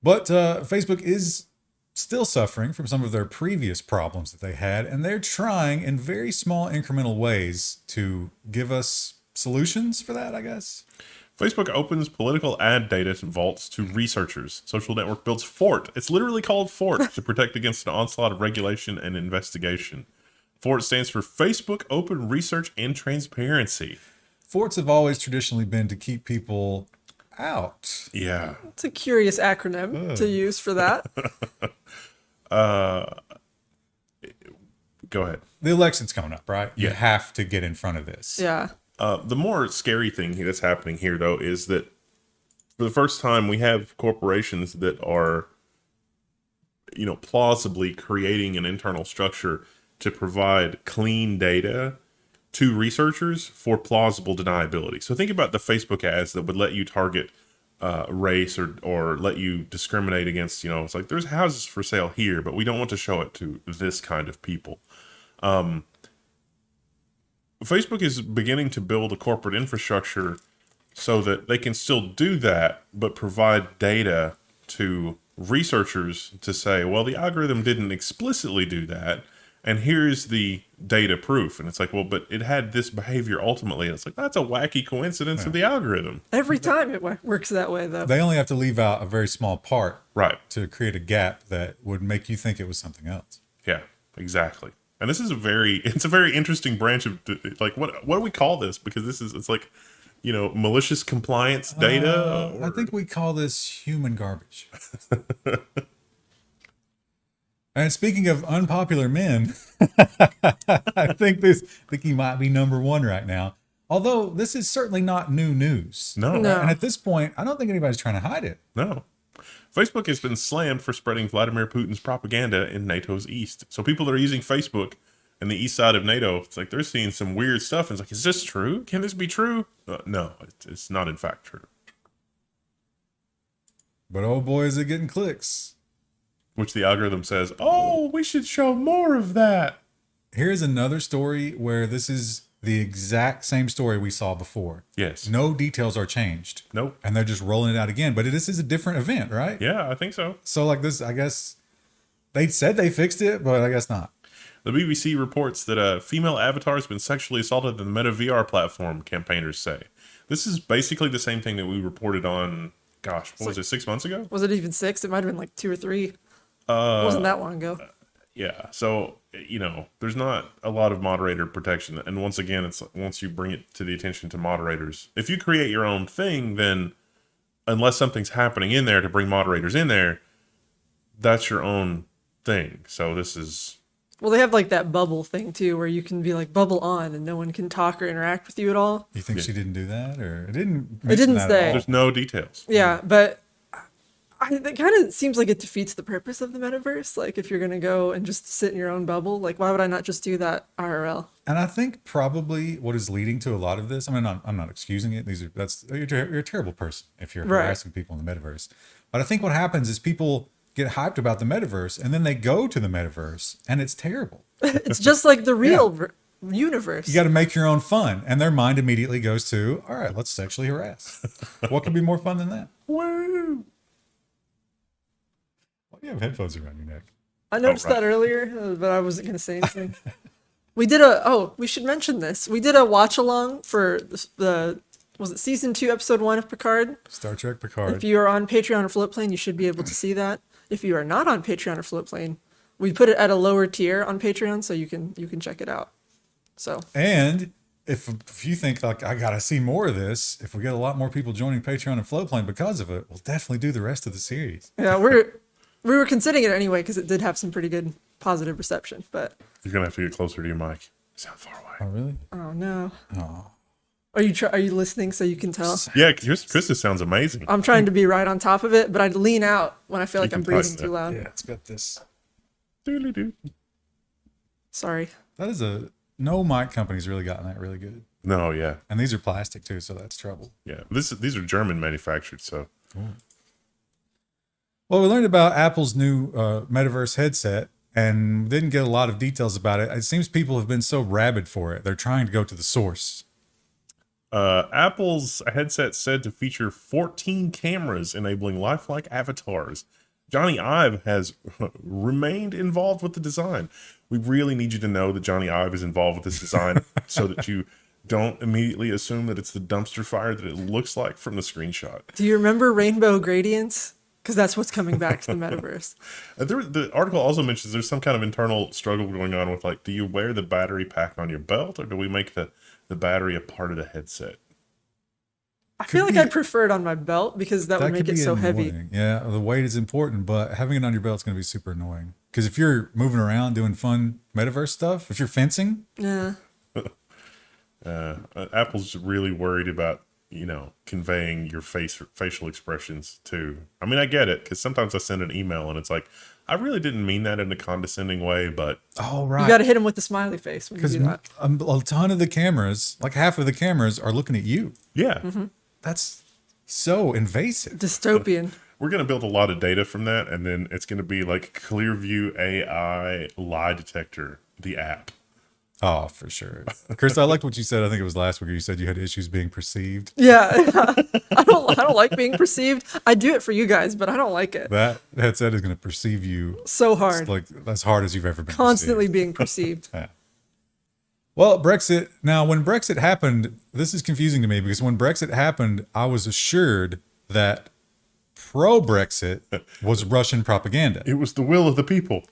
But Facebook is still suffering from some of their previous problems that they had, and they're trying in very small incremental ways to give us solutions for that, I guess. Facebook opens political ad data vaults to researchers. Social network builds Fort. It's literally called Fort to protect against an onslaught of regulation and investigation. Fort stands for Facebook Open Research and Transparency. Forts have always traditionally been to keep people out. Yeah. It's a curious acronym to use for that. Go ahead. The election's coming up, right? You Yeah. have to get in front of this. Yeah. The more scary thing that's happening here, though, is that for the first time, we have corporations that are, you know, plausibly creating an internal structure to provide clean data to researchers for plausible deniability. So think about the Facebook ads that would let you target race or let you discriminate against, you know, it's like there's houses for sale here, but we don't want to show it to this kind of people. Facebook is beginning to build a corporate infrastructure so that they can still do that, but provide data to researchers to say, well, the algorithm didn't explicitly do that, and here's the data proof. And it's like, well, but it had this behavior ultimately. And it's like, that's a wacky coincidence of the algorithm. Every time it works that way, though. They only have to leave out a very small part Right. to create a gap that would make you think it was something else. Yeah, exactly. And this is it's a very interesting branch of, like, what do we call this? Because it's like, you know, malicious compliance data. I think we call this human garbage. And speaking of unpopular men, I think he might be number one right now. Although this is certainly not new news. No. No. And at this point, I don't think anybody's trying to hide it. No. Facebook has been slammed for spreading Vladimir Putin's propaganda in NATO's east. So people that are using Facebook in the east side of NATO, it's like they're seeing some weird stuff. And it's like, is this true? Can this be true? No, it's not in fact true. But oh boy, is it getting clicks. Which the algorithm says, oh, we should show more of that. here's another story where this is the exact same story we saw before. Yes. No details are changed. Nope. And they're just rolling it out again. But this is a different event, right? Yeah, I think so. So like this, I guess they said they fixed it, but I guess not. The BBC reports that a female avatar has been sexually assaulted in the Meta VR platform, campaigners say. This is basically the same thing that we reported on, gosh, what was it, 6 months ago? Was it even 6? It might have been like 2 or 3. It wasn't that long ago. Yeah, so, you know, there's not a lot of moderator protection. And once again, it's once you bring it to the attention to moderators. If you create your own thing, then unless something's happening in there to bring moderators in there, that's your own thing. So this is... Well, they have like that bubble thing too, where you can be like bubble on and no one can talk or interact with you at all. You think she didn't do that, or it didn't? It didn't that at say. all? There's no details. Yeah, but it kind of seems like it defeats the purpose of the metaverse. Like if you're going to go and just sit in your own bubble, like why would I not just do that IRL? And I think probably what is leading to a lot of this. I mean, I'm not excusing it. You're a terrible person if you're Right. harassing people in the metaverse. But I think what happens is people get hyped about the metaverse, and then they go to the metaverse, and it's terrible. It's just like the real universe. You got to make your own fun, and their mind immediately goes to, all right, let's sexually harass. What could be more fun than that? Woo! Why do you have headphones around your neck? I noticed right. that earlier, but I wasn't going to say anything. We should mention this. We did a watch along for was it season 2, episode 1 of Picard? Star Trek Picard. If you are on Patreon or Floatplane, you should be able to see that. If you are not on Patreon or Floatplane, we put it at a lower tier on Patreon, so you can check it out. So And if you think like I gotta see more of this, if we get a lot more people joining Patreon and Floatplane because of it, we'll definitely do the rest of the series. yeah, we were considering it anyway because it did have some pretty good positive reception. But You're going to have to get closer to your mic. You sound far Oh away. really? oh no, Oh. are you listening so you can tell? Yeah, Krista sounds amazing. I'm trying to be right on top of it, but I lean out when I feel like You I'm can breathing press too that. loud. Yeah, it's got this. Doodly-doo. Sorry. That is no mic company's really gotten that really good. No, yeah. And these are plastic too, so that's trouble. Yeah. These are German manufactured, so... Well, we learned about Apple's new Metaverse headset and didn't get a lot of details about it. It seems people have been so rabid for it. They're trying to go to the source. Apple's headset said to feature 14 cameras enabling lifelike avatars. Jony Ive has remained involved with the design. We really need you to know that Jony Ive is involved with this design so that you don't immediately assume that it's the dumpster fire that it looks like from the screenshot. Do you remember rainbow gradients? Because that's what's coming back to the metaverse. The article also mentions there's some kind of internal struggle going on with, like, do you wear the battery pack on your belt, or do we make the battery a part of the headset? I feel like I'd prefer it on my belt because that would make could it be so heavy. annoying. Yeah, the weight is important, but having it on your belt is going to be super annoying. Because if you're moving around doing fun metaverse stuff, if you're fencing, Yeah. Apple's really worried about, you know, conveying your facial expressions too. I mean, I get it, because sometimes I send an email and it's like, I really didn't mean that in a condescending way, but oh right, You got to hit him with the smiley face when you because do that. a ton of the cameras, like half of the cameras, are looking at you. yeah, That's so invasive. Dystopian. we're going to build a lot of data from that, and then it's going to be like Clearview AI lie detector, the app. Oh, for sure. Chris, I liked what you said. I think it was last week. You said you had issues being perceived. Yeah. I don't like being perceived. I do it for you guys, but I don't like it. That headset is going to perceive you So hard. like as hard as you've ever been. Constantly perceived. being perceived. Yeah. Well, Brexit. Now, when Brexit happened, this is confusing to me because when Brexit happened, I was assured that pro-Brexit was Russian propaganda, It was the will of the people.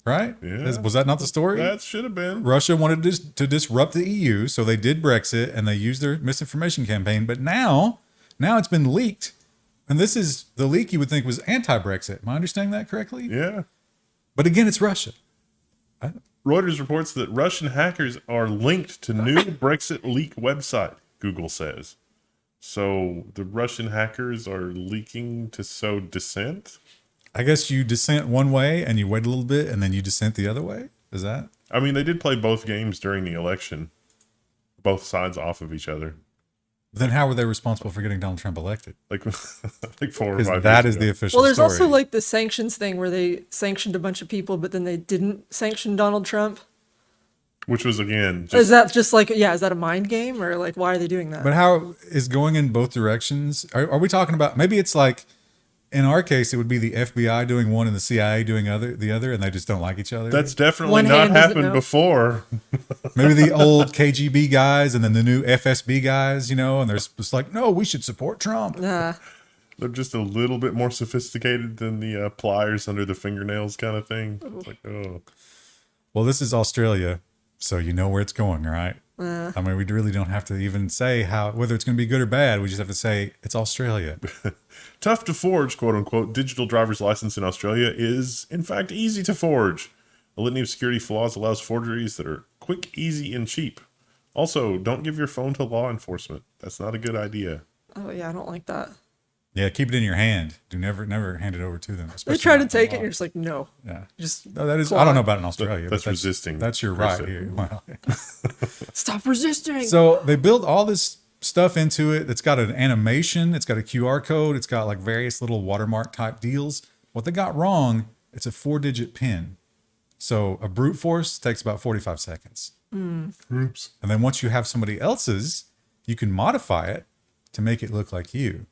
right? Yeah. Was that not the story? That should have been. Russia wanted to disrupt the EU, so they did Brexit and they used their misinformation campaign. But now it's been leaked, and this is the leak you would think was anti-Brexit. Am I understanding that correctly? Yeah. But again, it's Russia. Reuters reports that Russian hackers are linked to new Brexit leak website, Google says. So the Russian hackers are leaking to sow dissent? I guess you dissent one way and you wait a little bit and then you dissent the other way. Is that? I mean, they did play both games during the election. Both sides off of each other. Then how were they responsible for getting Donald Trump elected? Like 4 or 5 Because years that is ago. the official Well, there's story. also like the sanctions thing where they sanctioned a bunch of people, but then they didn't sanction Donald Trump. which was again Is just that just like, yeah, is that a mind game, or like, why are they doing that? But how is going in both directions? Are we talking about, maybe it's like, in our case, it would be the FBI doing one and the CIA doing the other, and they just don't like each other. that's definitely One not hand doesn't happened know. before. Maybe the old KGB guys and then the new FSB guys, and they're just like, no, we should support Trump. Nah. They're just a little bit more sophisticated than the pliers under the fingernails kind of thing. It's like, oh, Well, this is Australia, so you know where it's going, right? I mean, we really don't have to even say whether it's going to be good or bad. We just have to say it's Australia. tough to forge, quote unquote, digital driver's license in Australia is, in fact, easy to forge. A litany of security flaws allows forgeries that are quick, easy, and cheap. Also, don't give your phone to law enforcement. That's not a good idea. Oh yeah, I don't like that. Yeah, keep it in your hand. Do never hand it over to them. They especially try to not take law. it, and you're just like, no. Yeah. Just No, that is. claw I don't know it. about in Australia. That's but resisting. That's your Chris right said. here. Well, Stop resisting. so they built all this stuff into it. It's got an animation. It's got a QR code. It's got like various little watermark type deals. What they got wrong, it's a 4-digit PIN. So a brute force takes about 45 seconds. Oops. And then once you have somebody else's, you can modify it to make it look like you.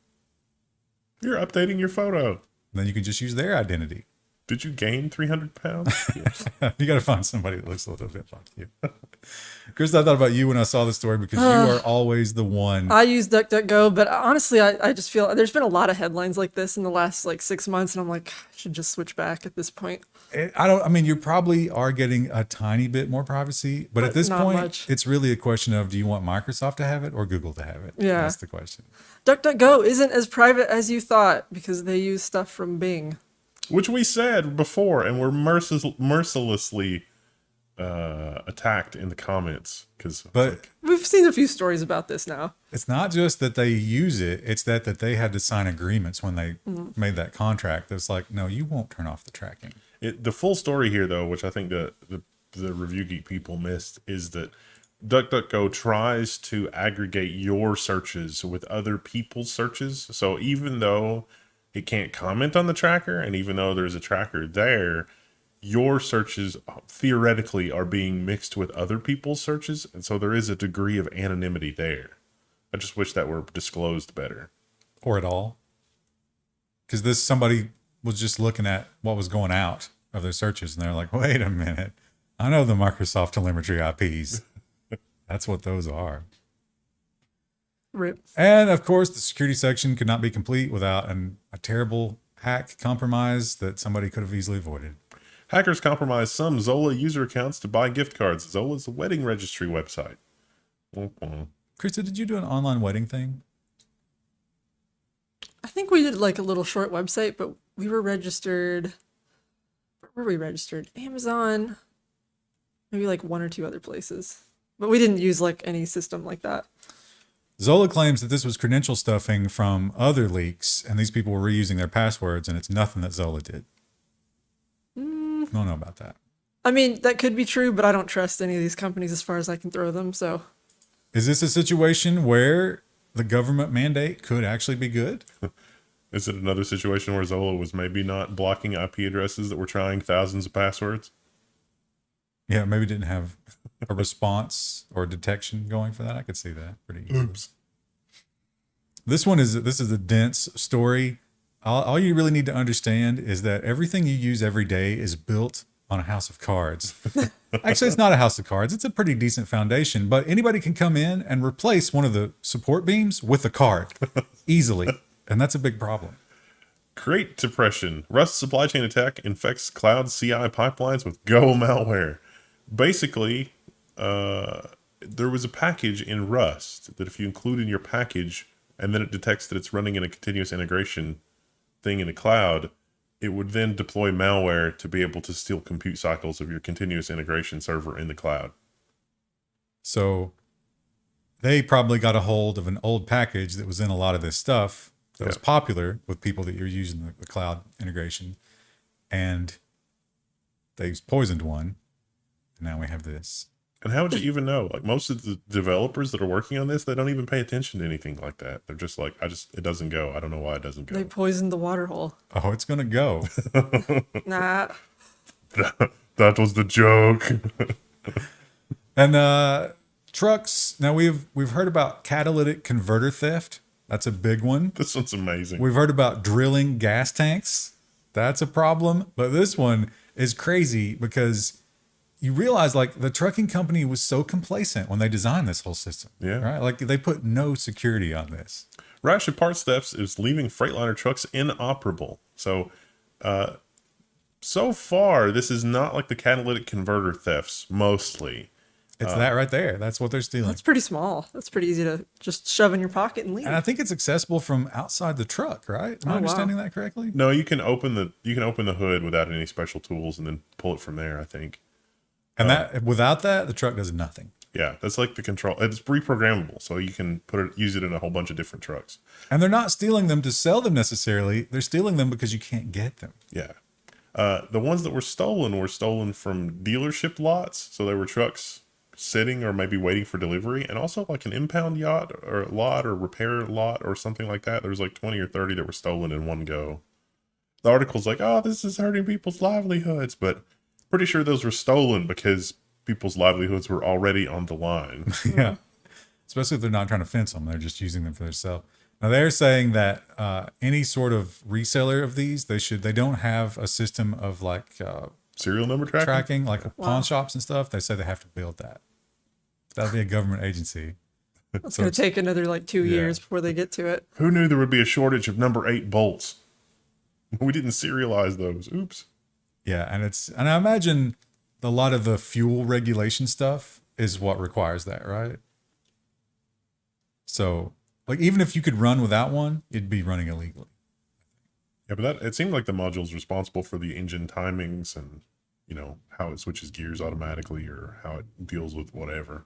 You're updating your photo. Then you can just use their identity. Did you gain 300 pounds? Yes. You got to find somebody that looks a little bit like you. Chris, I thought about you when I saw the story because you are always the one. I use DuckDuckGo, but honestly, I just feel there's been a lot of headlines like this in the last like 6 months, and I'm like, I should just switch back at this point. I mean, you probably are getting a tiny bit more privacy, but at this not point, much. it's really a question of, do you want Microsoft to have it or Google to have it? Yeah. That's the question. DuckDuckGo isn't as private as you thought because they use stuff from Bing. Which we said before, and were mercilessly attacked in the comments. But We've seen a few stories about this now. it's not just that they use it, it's that they had to sign agreements when they made that contract. It's like, no, you won't turn off the tracking. The full story here, though, which I think the Review Geek people missed, is that DuckDuckGo tries to aggregate your searches with other people's searches. So even though it can't comment on the tracker, and even though there's a tracker there, your searches theoretically are being mixed with other people's searches. And so there is a degree of anonymity there. I just wish that were disclosed better. Or at all. Because somebody was just looking at what was going out of their searches, and they're like, wait a minute. I know the Microsoft telemetry IPs. That's what those are. Rip. And of course, the security section could not be complete without a terrible hack compromise that somebody could have easily avoided. Hackers compromised some Zola user accounts to buy gift cards. Zola's a wedding registry website. Krista, did you do an online wedding thing? I think we did like a little short website, but we were registered. Where were we registered? Amazon, maybe like one or two other places. But we didn't use like any system like that. Zola claims that this was credential stuffing from other leaks, and these people were reusing their passwords, and it's nothing that Zola did. Don't know about that. I mean, that could be true, but I don't trust any of these companies as far as I can throw them. So Is this a situation where the government mandate could actually be good? Is it another situation where Zola was maybe not blocking IP addresses that were trying thousands of passwords? Yeah, maybe didn't have a response or detection going for that. I could see that pretty easily. Oops. This is a dense story. All you really need to understand is that everything you use every day is built on a house of cards. Actually, it's not a house of cards. It's a pretty decent foundation, but anybody can come in and replace one of the support beams with a card easily. And that's a big problem. CrateDepression. Rust supply chain attack infects cloud CI pipelines with Go malware. Basically, there was a package in Rust that if you include in your package and then it detects that it's running in a continuous integration thing in the cloud, it would then deploy malware to be able to steal compute cycles of your continuous integration server in the cloud. So they probably got a hold of an old package that was in a lot of this stuff that was popular with people that you're using the cloud integration, and they poisoned one. And now we have this. And how would you even know? Like most of the developers that are working on this, they don't even pay attention to anything like that. They're just like, it doesn't go. I don't know why it doesn't go. they poisoned the water hole. Oh, it's going to go. Nah. That was the joke. And trucks. Now we've heard about catalytic converter theft. That's a big one. This one's amazing. We've heard about drilling gas tanks. That's a problem. But this one is crazy because you realize like the trucking company was so complacent when they designed this whole system. Yeah. Right. Like they put no security on this. Rash of parts thefts is leaving Freightliner trucks inoperable. So far, this is not like the catalytic converter thefts mostly. It's that right there. That's what they're stealing. That's pretty small. That's pretty easy to just shove in your pocket and leave. And I think it's accessible from outside the truck, right? Am I wow. understanding that correctly? No, you can open the hood without any special tools and then pull it from there, I think. And that without that, the truck does nothing. Yeah, that's like the control. It's reprogrammable, so you can use it in a whole bunch of different trucks. And they're not stealing them to sell them necessarily. They're stealing them because you can't get them. Yeah. The ones that were stolen from dealership lots. So there were trucks sitting or maybe waiting for delivery, and also like an impound yacht or lot or repair lot or something like that. There was like 20 or 30 that were stolen in one go. The article's like, oh, this is hurting people's livelihoods, but pretty sure those were stolen because people's livelihoods were already on the line. Yeah. Especially if they're not trying to fence them. They're just using them for themselves. Now they're saying that any sort of reseller of these, they don't have a system of like Serial number tracking? like pawn shops and stuff. They say they have to build that. That'd be a government agency. It's going to take another like 2 years before they get to it. Who knew there would be a shortage of number 8 bolts? We didn't serialize those. Oops. Yeah, and I imagine a lot of the fuel regulation stuff is what requires that, right? So, like, even if you could run without one, it'd be running illegally. Yeah, but it seemed like the module's responsible for the engine timings and, how it switches gears automatically or how it deals with whatever.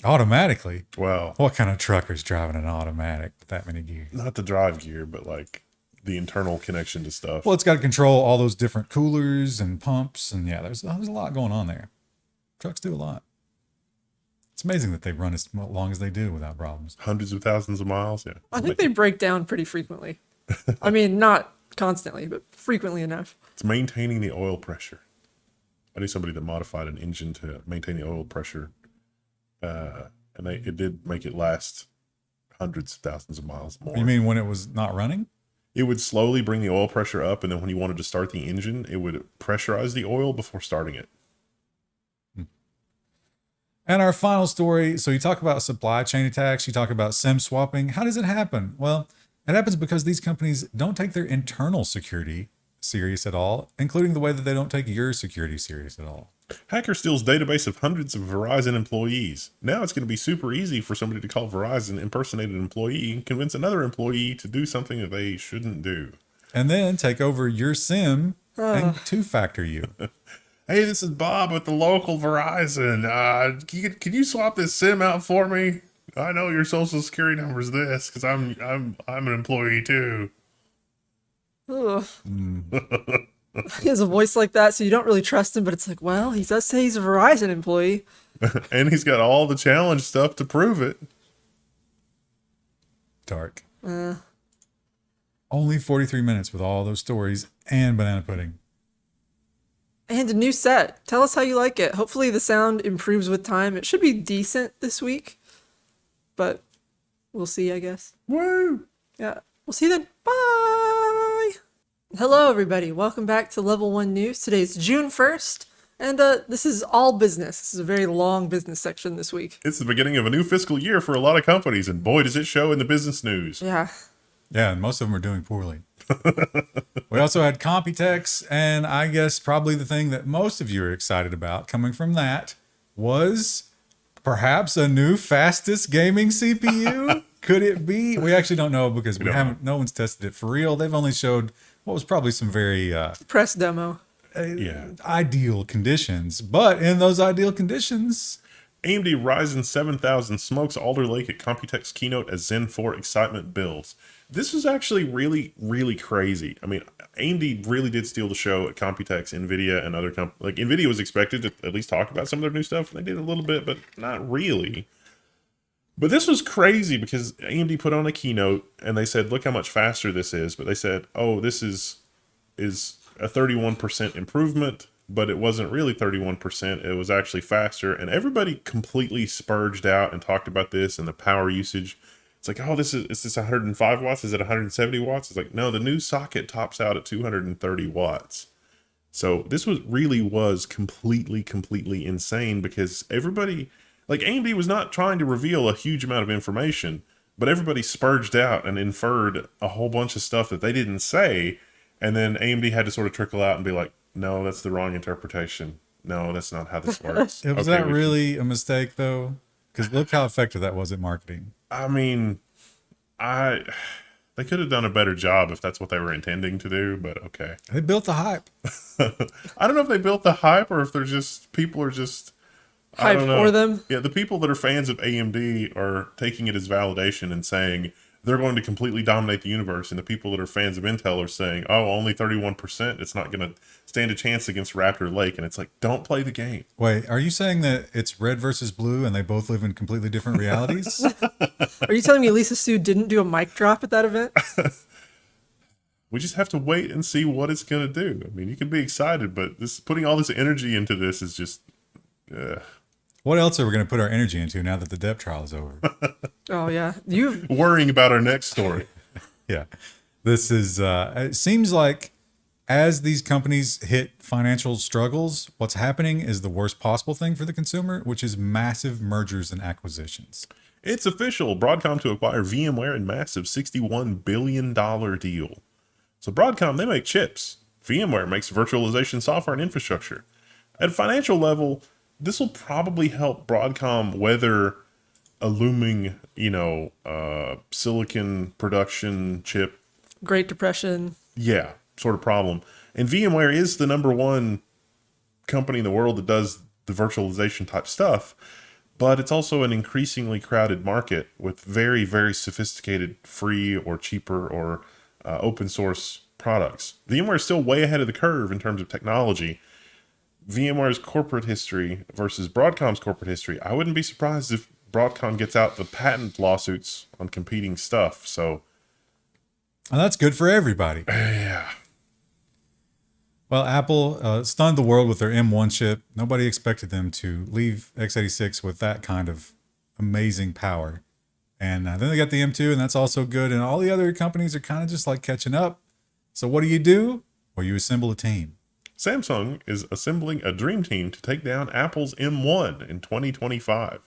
Automatically? Well, What kind of trucker's driving an automatic with that many gears? not the drive gear, but like the internal connection to stuff. Well, it's got to control all those different coolers and pumps, and yeah, there's a lot going on there. Trucks do a lot. It's amazing that they run as long as they do without problems. Hundreds of thousands of miles. Yeah. I think they break down pretty frequently. I mean, not constantly, but frequently enough. It's maintaining the oil pressure. I knew somebody that modified an engine to maintain the oil pressure. And it did make it last hundreds of thousands of miles more. You mean when it was not running? It would slowly bring the oil pressure up, and then when you wanted to start the engine, it would pressurize the oil before starting it. And our final story. So you talk about supply chain attacks. You talk about SIM swapping. How does it happen? Well, it happens because these companies don't take their internal security serious at all, including the way that they don't take your security serious at all. Hacker steals database of hundreds of Verizon employees. Now it's going to be super easy for somebody to call Verizon, impersonate an employee, and convince another employee to do something that they shouldn't do. And then take over your SIM and two-factor you. Hey, this is Bob with the local Verizon. Can you swap this SIM out for me? I know your social security number is this because I'm an employee too. Ugh. He has a voice like that, so you don't really trust him, but it's like, well, he does say he's a Verizon employee. And he's got all the challenge stuff to prove it. Dark. Only 43 minutes with all those stories and banana pudding. And a new set. Tell us how you like it. Hopefully the sound improves with time. It should be decent this week, but we'll see, I guess. Woo! Yeah. We'll see you then. Bye! Hello, everybody. Welcome back to Level 1 News. Today's June 1st, and this is all business. This is a very long business section this week. It's the beginning of a new fiscal year for a lot of companies, and boy, does it show in the business news. Yeah. Yeah, and most of them are doing poorly. We also had Computex, and I guess probably the thing that most of you are excited about coming from that was perhaps a new fastest gaming CPU. Could it be? We actually don't know because no one's tested it for real. They've only showed what was probably some very Press demo. ideal conditions. But in those ideal conditions, AMD Ryzen 7000 smokes Alder Lake at Computex keynote as Zen 4 excitement builds. This was actually really, really crazy. I mean, AMD really did steal the show at Computex, NVIDIA, and other companies. Like, NVIDIA was expected to at least talk about some of their new stuff. They did a little bit, but not really. But this was crazy because AMD put on a keynote, and they said, look how much faster this is. But they said, oh, this is a 31% improvement but it wasn't really 31%. It was actually faster. And everybody completely spurged out and talked about this and the power usage. It's like, oh, is this 105 watts? Is it 170 watts? It's like, no, the new socket tops out at 230 watts. So this really was completely insane, because everybody, like, AMD was not trying to reveal a huge amount of information, but everybody spurged out and inferred a whole bunch of stuff that they didn't say. And then AMD had to sort of trickle out and be like, no, that's the wrong interpretation. No, that's not how this works. Was that really a mistake, though? Because look how effective that was at marketing. I mean, they could have done a better job if that's what they were intending to do, but okay. They built the hype. I don't know if they built the hype or if they're just, people are just, I Hype don't know. for them. Yeah, the people that are fans of AMD are taking it as validation and saying they're going to completely dominate the universe. And the people that are fans of Intel are saying, oh, only 31%. It's not going to stand a chance against Raptor Lake. And it's like, don't play the game. Wait, are you saying that it's red versus blue and they both live in completely different realities? Are you telling me Lisa Su didn't do a mic drop at that event? We just have to wait and see what it's going to do. I mean, you can be excited, but putting all this energy into this is just... What else are we going to put our energy into now that the DEP trial is over? Oh yeah, worrying about our next story. Yeah. This is, it seems like as these companies hit financial struggles, what's happening is the worst possible thing for the consumer, which is massive mergers and acquisitions. It's official. Broadcom to acquire VMware in massive $61 billion deal. So Broadcom, they make chips. VMware makes virtualization software and infrastructure. At a financial level, this will probably help Broadcom weather a looming, silicon production chip. Great Depression. Yeah, sort of problem. And VMware is the number one company in the world that does the virtualization type stuff, but it's also an increasingly crowded market with very, very sophisticated free or cheaper or open source products. VMware is still way ahead of the curve in terms of technology. VMware's corporate history versus Broadcom's corporate history, I wouldn't be surprised if Broadcom gets out the patent lawsuits on competing stuff. So, and that's good for everybody. Yeah. Well, Apple stunned the world with their M1 chip. Nobody expected them to leave x86 with that kind of amazing power. And then they got the M2, and that's also good. And all the other companies are kind of just like catching up. So what do? Well, you assemble a team. Samsung is assembling a dream team to take down Apple's M1 in 2025.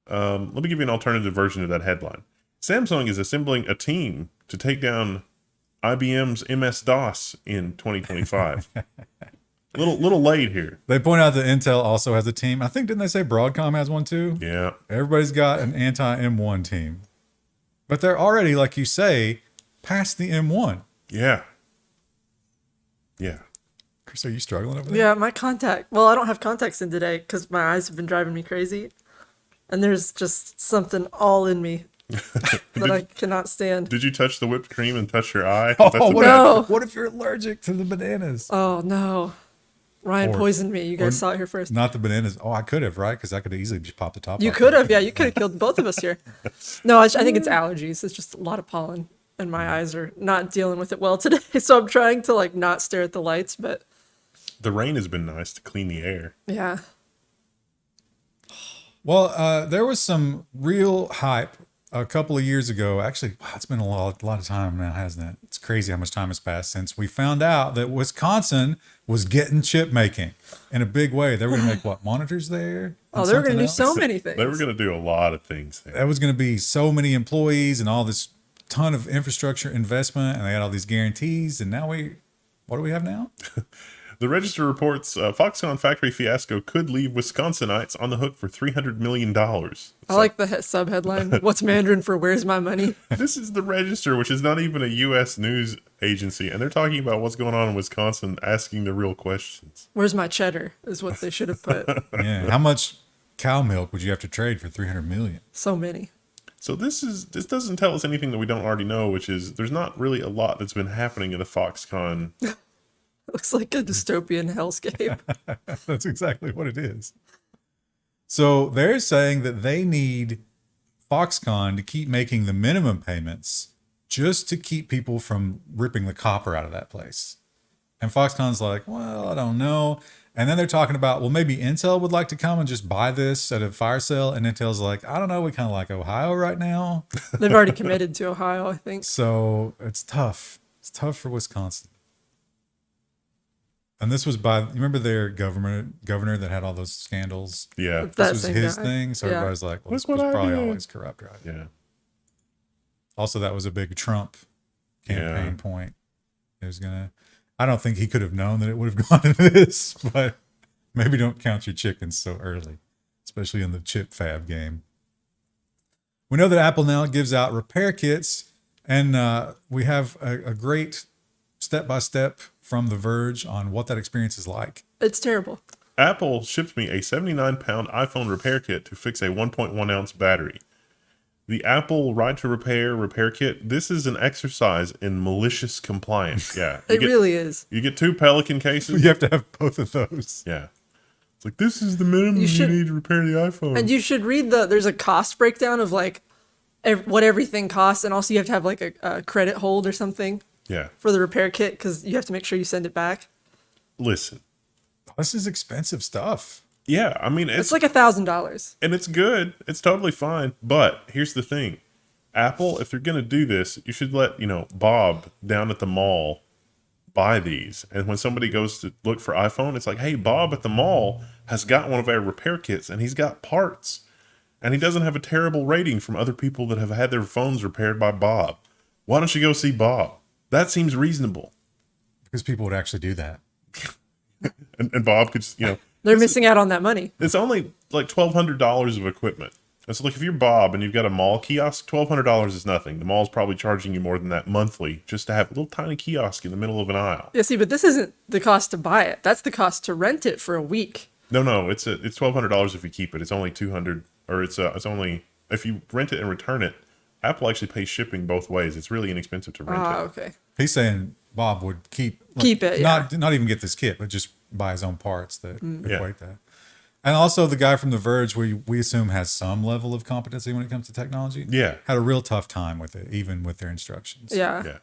Let me give you an alternative version of that headline. Samsung is assembling a team to take down IBM's MS-DOS in 2025. little late here. They point out that Intel also has a team. I think, didn't they say Broadcom has one too? Yeah. Everybody's got an anti-M1 team. But they're already, like you say, past the M1. Yeah. Yeah. Chris, are you struggling over there? Yeah, my well, I don't have contacts in today because my eyes have been driving me crazy. And there's just something all in me that I cannot stand. Did you touch the whipped cream and touch your eye? Oh, No. what if you're allergic to the bananas? Oh, no. Ryan Or- poisoned me. You guys saw it here first. Not the bananas. Oh, I could have, right? Because I could have easily just popped the top You off. could have. Yeah, you could have killed both of us here. No, I think it's allergies. It's just a lot of pollen. And my eyes are not dealing with it well today. So I'm trying to not stare at the lights. But The rain has been nice to clean the air. yeah. Well, there was some real hype a couple of years ago. Actually, wow, it's been a lot of time now, hasn't it? It's crazy how much time has passed since we found out that Wisconsin was getting chip making in a big way. They were going to make monitors there? Oh, they were going to do something else? so many things. They were going to do a lot of things there. That was going to be so many employees and all this ton of infrastructure investment, and they had all these guarantees. And now what do we have now? The Register reports Foxconn factory fiasco could leave Wisconsinites on the hook for $300 million. I like the sub-headline. What's Mandarin for where's my money? This is the Register, which is not even a U.S. news agency, and they're talking about what's going on in Wisconsin, asking the real questions. Where's my cheddar is what they should have put. Yeah. How much cow milk would you have to trade for $300 million? So many. So this doesn't tell us anything that we don't already know, which is there's not really a lot that's been happening in the Foxconn. Looks like a dystopian hellscape. That's exactly what it is. So they're saying that they need Foxconn to keep making the minimum payments just to keep people from ripping the copper out of that place. And Foxconn's like, well, I don't know. And then they're talking about, well, maybe Intel would like to come and just buy this at a fire sale. And Intel's like, I don't know. We kind of like Ohio right now. They've already committed to Ohio, I think. So it's tough. It's tough for Wisconsin. And this was by, you remember their governor that had all those scandals? Yeah. That This was same his guy. thing. So Yeah. everybody's like, well, Look this was what I probably did. always corrupt, right? Yeah. Also, that was a big Trump campaign Yeah. point. It was going to, I don't think he could have known that it would have gone into this, but maybe don't count your chickens so early, especially in the chip fab game. We know that Apple now gives out repair kits, and we have a great step-by-step from The Verge on what that experience is like. It's terrible. Apple shipped me a 79-pound iPhone repair kit to fix a 1.1 ounce battery. The Apple Right to Repair kit, this is an exercise in malicious compliance. Yeah. It really is. You get 2 Pelican cases. You have to have both of those. Yeah. It's like, this is the minimum you should- need to repair the iPhone. And you should read there's a cost breakdown of like what everything costs. And also you have to have like a credit hold or something yeah. for the repair kit because you have to make sure you send it back. Listen. This is expensive stuff. Yeah. I mean, It's like $1,000. and it's good. It's totally fine. But here's the thing. Apple, if they're going to do this, you should let, Bob down at the mall buy these. And when somebody goes to look for iPhone, it's like, hey, Bob at the mall has got one of our repair kits and he's got parts. And he doesn't have a terrible rating from other people that have had their phones repaired by Bob. Why don't you go see Bob? That seems reasonable. Because people would actually do that. And Bob could, They're missing out on that money. it's only like $1,200 of equipment. And so, like, if you're Bob and you've got a mall kiosk, $1,200 is nothing. The mall's probably charging you more than that monthly just to have a little tiny kiosk in the middle of an aisle. Yeah, see, but this isn't the cost to buy it. That's the cost to rent it for a week. No, it's $1,200 if you keep it. It's only $200, or it's only if you rent it and return it. Apple actually pays shipping both ways. It's really inexpensive to rent Ah, it. okay. He's saying Bob would keep it, yeah. not even get this kit, but just buy his own parts that Yeah. equate that. And also the guy from The Verge, we assume has some level of competency when it comes to technology. Yeah. Had a real tough time with it, even with their instructions. Yeah.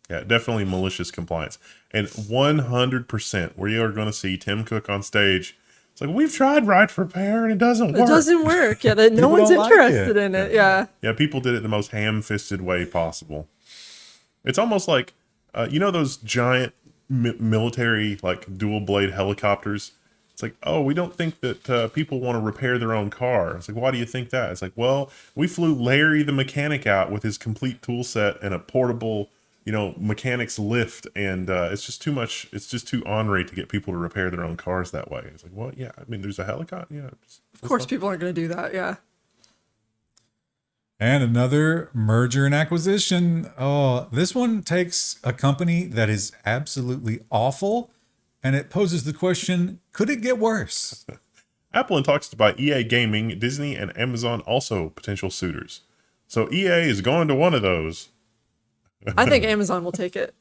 Yeah, definitely malicious compliance. And 100% where you are going to see Tim Cook on stage. It's like, we've tried Right to Repair and it doesn't work. It doesn't work. Yeah, no People one's don't like interested it. in it. Yeah. Yeah, people did it the most ham-fisted way possible. It's almost like, those giant military, like, dual-blade helicopters? It's like, oh, we don't think that people want to repair their own car. It's like, why do you think that? It's like, well, we flew Larry the mechanic out with his complete tool set and a portable, mechanic's lift, and it's just too much. It's just too ornery to get people to repair their own cars that way. It's like, well, yeah, I mean, there's a helicopter. Yeah, Of course, people aren't going to do that. Yeah. And another merger and acquisition. Oh, this one takes a company that is absolutely awful, and it poses the question, could it get worse? Apple in talks to buy EA Gaming, Disney, and Amazon also potential suitors. So EA is going to one of those. I think Amazon will take it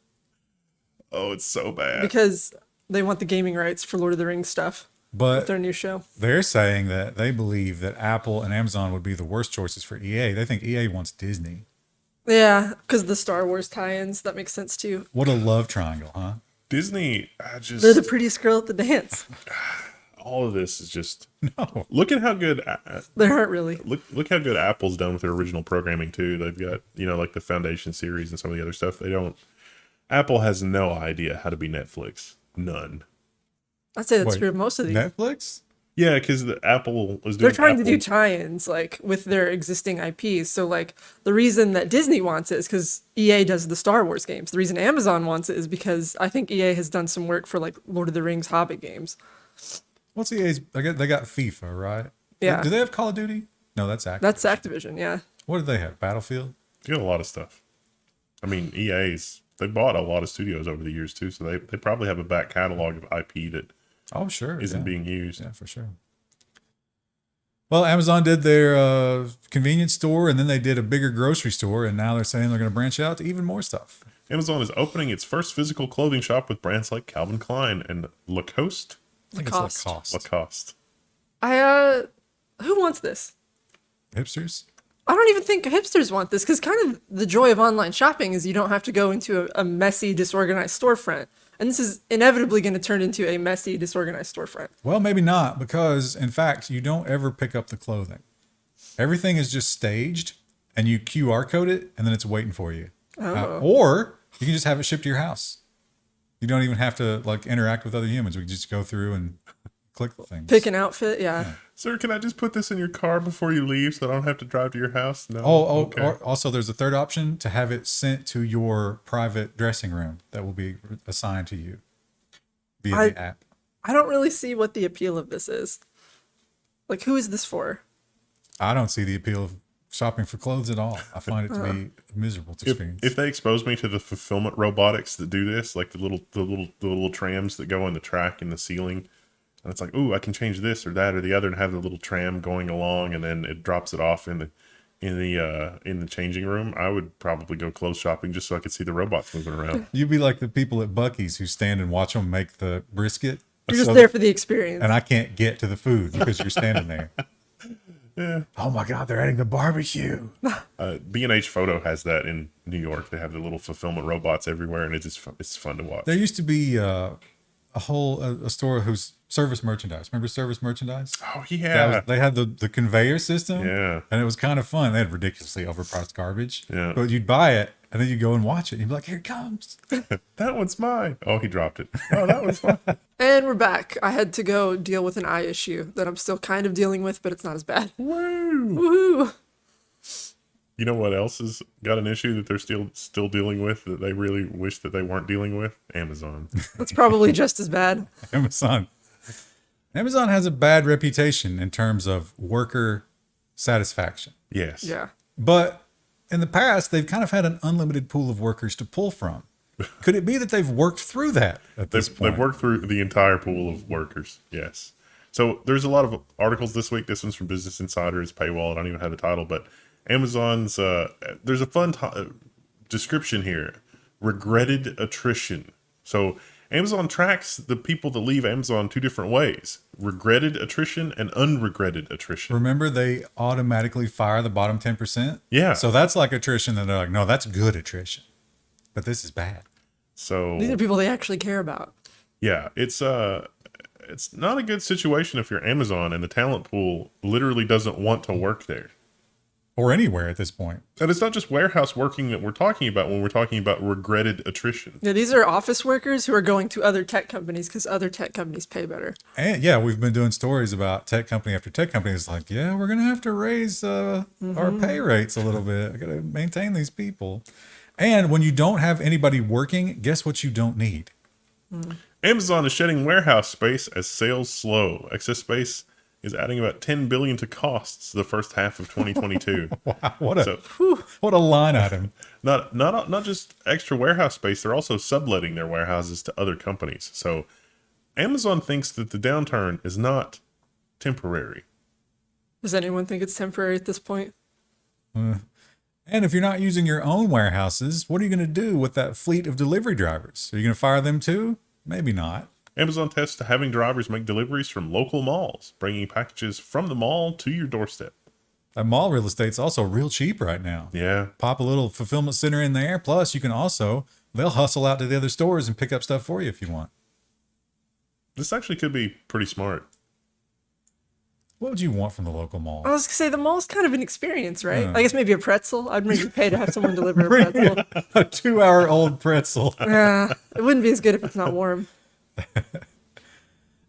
Oh, it's so bad. because they want the gaming rights for Lord of the Rings stuff with But their new show. they're saying that they believe that Apple and Amazon would be the worst choices for EA. They think EA wants Disney. Yeah, because the Star Wars tie-ins, that makes sense too. What a love triangle, huh? Disney, They're the prettiest girl at the dance. all of this is just. No. Look at how good. They aren't really. Look how good Apple's done with their original programming too. They've got like the Foundation series and some of the other stuff. Apple has no idea how to be Netflix. None. I'd say that's Wait, true of most of these. Netflix? Yeah, because the Apple is doing. They're trying to Apple- do tie-ins like with their existing IPs. So like the reason that Disney wants it is because EA does the Star Wars games. The reason Amazon wants it is because I think EA has done some work for like Lord of the Rings Hobbit games. What's EA's? They got FIFA, right? Yeah. Do they have Call of Duty? No, that's Activision. That's Activision, yeah. What do they have? Battlefield? They got a lot of stuff. I mean, they bought a lot of studios over the years too, so they probably have a back catalog of IP that Oh, sure. isn't yeah. being used. Yeah, for sure. Well, Amazon did their convenience store, and then they did a bigger grocery store, and now they're saying they're going to branch out to even more stuff. Amazon is opening its first physical clothing shop with brands like Calvin Klein and Lacoste. I think Lacoste. it's Lacoste. Lacoste. Who wants this? Hipsters? I don't even think hipsters want this because kind of the joy of online shopping is you don't have to go into a messy, disorganized storefront. And this is inevitably going to turn into a messy, disorganized storefront. Well, maybe not, because in fact, you don't ever pick up the clothing. Everything is just staged, and you QR code it, and then it's waiting for you. Or you can just have it shipped to your house. You don't even have to like interact with other humans. We can just go through and click things. Pick an outfit, yeah. Sir, can I just put this in your car before you leave so I don't have to drive to your house? No. Okay. Or also there's a third option to have it sent to your private dressing room that will be assigned to you via the app. I don't really see what the appeal of this is. Like, who is this for? I don't see the appeal of shopping for clothes at all. I find it to be a miserable experience. If they expose me to the fulfillment robotics that do this, like the little trams that go in the track in the ceiling, and it's like, ooh, I can change this or that or the other, and have the little tram going along, and then it drops it off in the changing room, I would probably go clothes shopping just so I could see the robots moving around. You'd be like the people at Buc-ee's who stand and watch them make the brisket. You're just there for the experience. And I can't get to the food because you're standing there. Yeah. Oh my God, they're adding the barbecue. B&H Photo has that in New York. They have the little fulfillment robots everywhere, and it's fun to watch. There used to be a store whose service merchandise. Remember service merchandise? Oh yeah. They had the conveyor system. Yeah. And it was kind of fun. They had ridiculously overpriced garbage. Yeah. But you'd buy it and then you'd go and watch it. And you'd be like, here it comes. That one's mine. Oh, he dropped it. Oh, that was fun. And we're back. I had to go deal with an eye issue that I'm still kind of dealing with, but it's not as bad. Woo! Woohoo! You know what else has got an issue that they're still dealing with that they really wish that they weren't dealing with? Amazon. That's probably just as bad. Amazon has a bad reputation in terms of worker satisfaction. Yes. Yeah. But in the past, they've kind of had an unlimited pool of workers to pull from. Could it be that they've worked through that at this point? They've worked through the entire pool of workers. Yes. So there's a lot of articles this week. This one's from Business Insider. It's paywall. I don't even have the title, but Amazon's, there's a fun description here. Regretted attrition. So Amazon tracks the people that leave Amazon two different ways: regretted attrition and unregretted attrition. Remember, they automatically fire the bottom 10%? Yeah. So that's like attrition that they're like, no, that's good attrition. But this is bad. So These are people they actually care about. yeah, it's not a good situation if you're Amazon and the talent pool literally doesn't want to work there. Or anywhere at this point. And it's not just warehouse working that we're talking about when we're talking about regretted attrition. Yeah, these are office workers who are going to other tech companies because other tech companies pay better. And yeah, we've been doing stories about tech company after tech company. It's like, yeah, we're going to have to raise our pay rates a little bit. I got to maintain these people. And when you don't have anybody working, guess what you don't need? Amazon is shedding warehouse space as sales slow. Excess space is adding about $10 billion to costs the first half of 2022. Wow, what a line item. Not just extra warehouse space, they're also subletting their warehouses to other companies. So Amazon thinks that the downturn is not temporary. Does anyone think it's temporary at this point? And if you're not using your own warehouses, what are you going to do with that fleet of delivery drivers? Are you going to fire them too? Maybe not. Amazon tests having drivers make deliveries from local malls, bringing packages from the mall to your doorstep. That mall real estate's also real cheap right now. Yeah. Pop a little fulfillment center in there. Plus, you can they'll hustle out to the other stores and pick up stuff for you if you want. This actually could be pretty smart. What would you want from the local mall? I was going to say, the mall's kind of an experience, right? I guess maybe a pretzel. I'd maybe pay to have someone deliver a pretzel. A 2-hour-old pretzel. Yeah, it wouldn't be as good if it's not warm.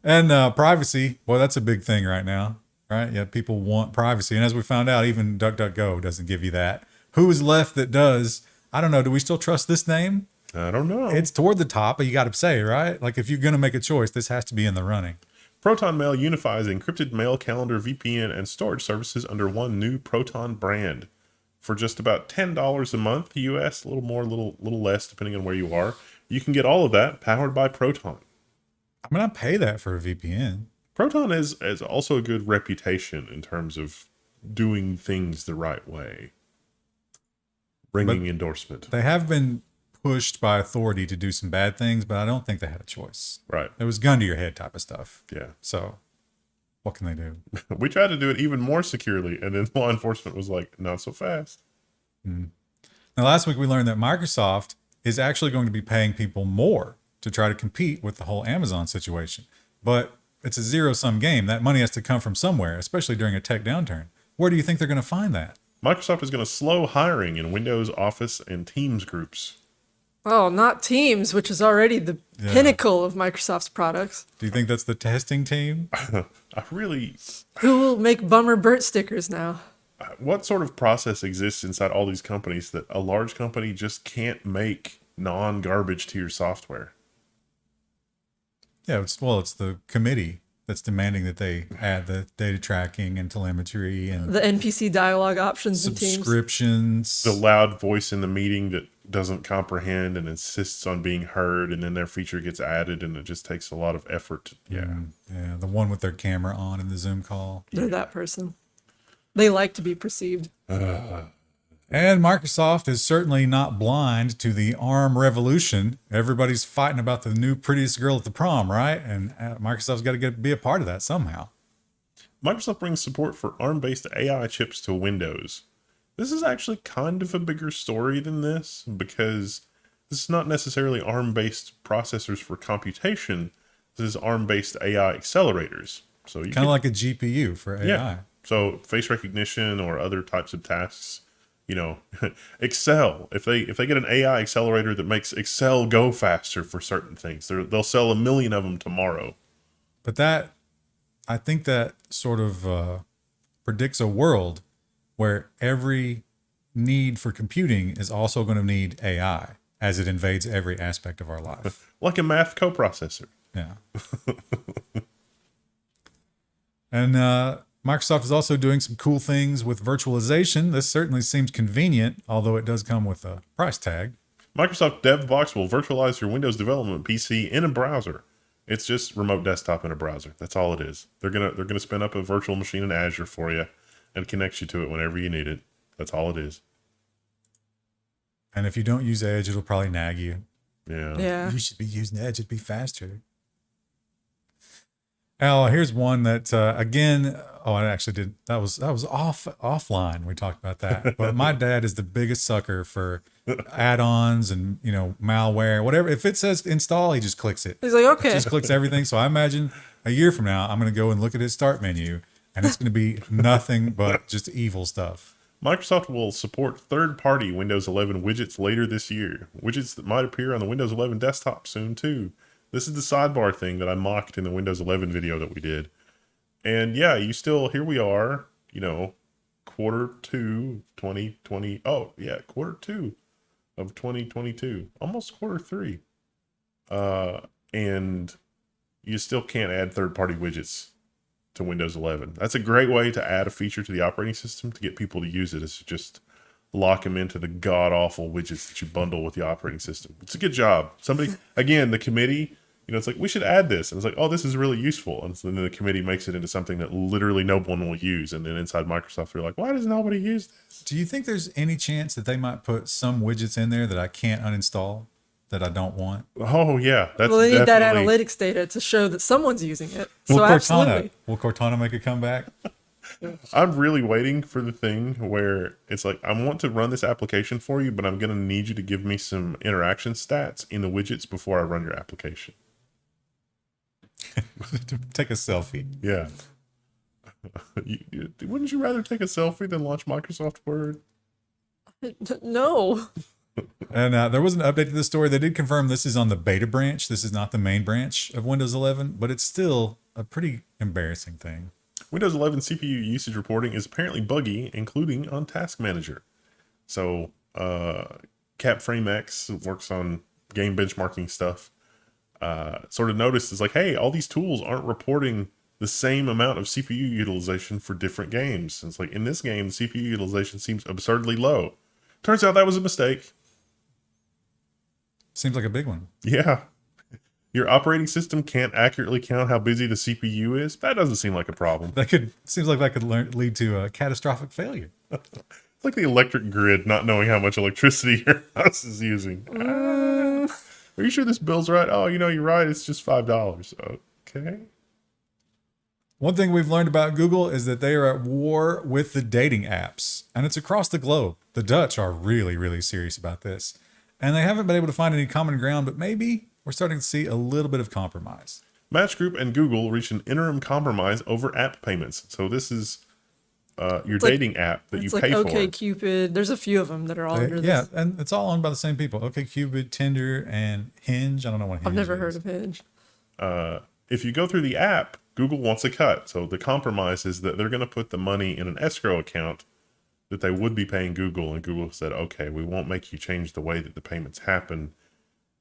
And privacy, well, that's a big thing right now, right? Yeah, people want privacy. And as we found out, even DuckDuckGo doesn't give you that. Who is left that does? I don't know. Do we still trust this name? I don't know. It's toward the top, but you got to say, right? Like if you're going to make a choice, this has to be in the running. Proton Mail unifies encrypted mail, calendar, VPN, and storage services under one new Proton brand. For just about $10 a month, US, a little more, a little less, depending on where you are. You can get all of that powered by Proton. I mean, I pay that for a VPN. Proton has also a good reputation in terms of doing things the right way. Ringing endorsement. They have been pushed by authority to do some bad things, but I don't think they had a choice. Right. It was gun to your head type of stuff. Yeah. So what can they do? We tried to do it even more securely, and then law enforcement was like, not so fast. Now, last week we learned that Microsoft is actually going to be paying people more to try to compete with the whole Amazon situation. But it's a zero-sum game. That money has to come from somewhere, especially during a tech downturn. Where do you think they're going to find that? Microsoft is going to slow hiring in Windows, Office, and Teams groups. Oh, not Teams, which is already the pinnacle of Microsoft's products. Do you think that's the testing team? Who will make Bummer Burt stickers now? What sort of process exists inside all these companies that a large company just can't make non-garbage tier software? Yeah, it's the committee that's demanding that they add the data tracking and telemetry and The NPC dialogue options in Teams. subscriptions. The loud voice in the meeting that doesn't comprehend and insists on being heard, and then their feature gets added, and it just takes a lot of effort. Yeah, the one with their camera on in the Zoom call. They're that person. They like to be perceived. And Microsoft is certainly not blind to the ARM revolution. Everybody's fighting about the new prettiest girl at the prom, right? And Microsoft's got to be a part of that somehow. Microsoft brings support for ARM-based AI chips to Windows. This is actually kind of a bigger story than this, because this is not necessarily ARM-based processors for computation. This is ARM-based AI accelerators. So you Kind of like a GPU for AI. Yeah. So face recognition or other types of tasks, you know, Excel. If they get an AI accelerator that makes Excel go faster for certain things, they'll sell 1 million of them tomorrow. But I think that sort of predicts a world where every need for computing is also going to need AI as it invades every aspect of our life. Like a math coprocessor. Yeah. And Microsoft is also doing some cool things with virtualization. This certainly seems convenient, although it does come with a price tag. Microsoft DevBox will virtualize your Windows development PC in a browser. It's just remote desktop in a browser. That's all it is. They're gonna spin up a virtual machine in Azure for you and connect you to it whenever you need it. That's all it is. And if you don't use Edge, it'll probably nag you. Yeah. You should be using Edge. It'd be faster. Oh, here's one that again. Oh, I actually did. That was offline. We talked about that. But my dad is the biggest sucker for add-ons and malware, whatever. If it says install, he just clicks it. He's like, okay. Just clicks everything. So I imagine a year from now, I'm going to go and look at his start menu, and it's going to be nothing but just evil stuff. Microsoft will support third-party Windows 11 widgets later this year. Widgets that might appear on the Windows 11 desktop soon too. This is the sidebar thing that I mocked in the Windows 11 video that we did. And yeah, here we are, quarter 2 2020. Oh yeah, quarter 2 of 2022, almost quarter 3. And you still can't add third-party widgets to Windows 11. That's a great way to add a feature to the operating system to get people to use it, is to just lock them into the god-awful widgets that you bundle with the operating system. It's a good job. Somebody, again, the committee, it's like, we should add this. And it's like, oh, this is really useful. And so then the committee makes it into something that literally no one will use. And then inside Microsoft, they're like, why does nobody use this? Do you think there's any chance that they might put some widgets in there that I can't uninstall, that I don't want? Oh, yeah. That's Well, they need that definitely- analytics data to show that someone's using it. So absolutely. Will Cortana make a comeback? I'm really waiting for the thing where it's like, I want to run this application for you, but I'm going to need you to give me some interaction stats in the widgets before I run your application. Take a selfie. Yeah. Wouldn't you rather take a selfie than launch Microsoft Word? No. And there was an update to this story. They did confirm this is on the beta branch. This is not the main branch of Windows 11, but it's still a pretty embarrassing thing. Windows 11 CPU usage reporting is apparently buggy, including on Task Manager. So, CapFrameX works on game benchmarking stuff. Sort of noticed is like, hey, all these tools aren't reporting the same amount of CPU utilization for different games. And it's like, in this game, the CPU utilization seems absurdly low. Turns out that was a mistake. Seems like a big one. Yeah. Your operating system can't accurately count how busy the CPU is. That doesn't seem like a problem. Seems like that could lead to a catastrophic failure. It's like the electric grid not knowing how much electricity your house is using. Are you sure this bill's right? Oh, you're right. It's just $5. Okay. One thing we've learned about Google is that they are at war with the dating apps, and it's across the globe. The Dutch are really, really serious about this, and they haven't been able to find any common ground, but maybe we're starting to see a little bit of compromise. Match Group and Google reached an interim compromise over app payments. So this is your dating app that you It's like pay for. OkCupid. There's a few of them that are all under Yeah, this. and it's all owned by the same people. OkCupid, Tinder, and Hinge. I don't know what Hinge I've never is. heard of Hinge. If you go through the app, Google wants a cut. So the compromise is that they're going to put the money in an escrow account that they would be paying Google. And Google said, okay, we won't make you change the way that the payments happen,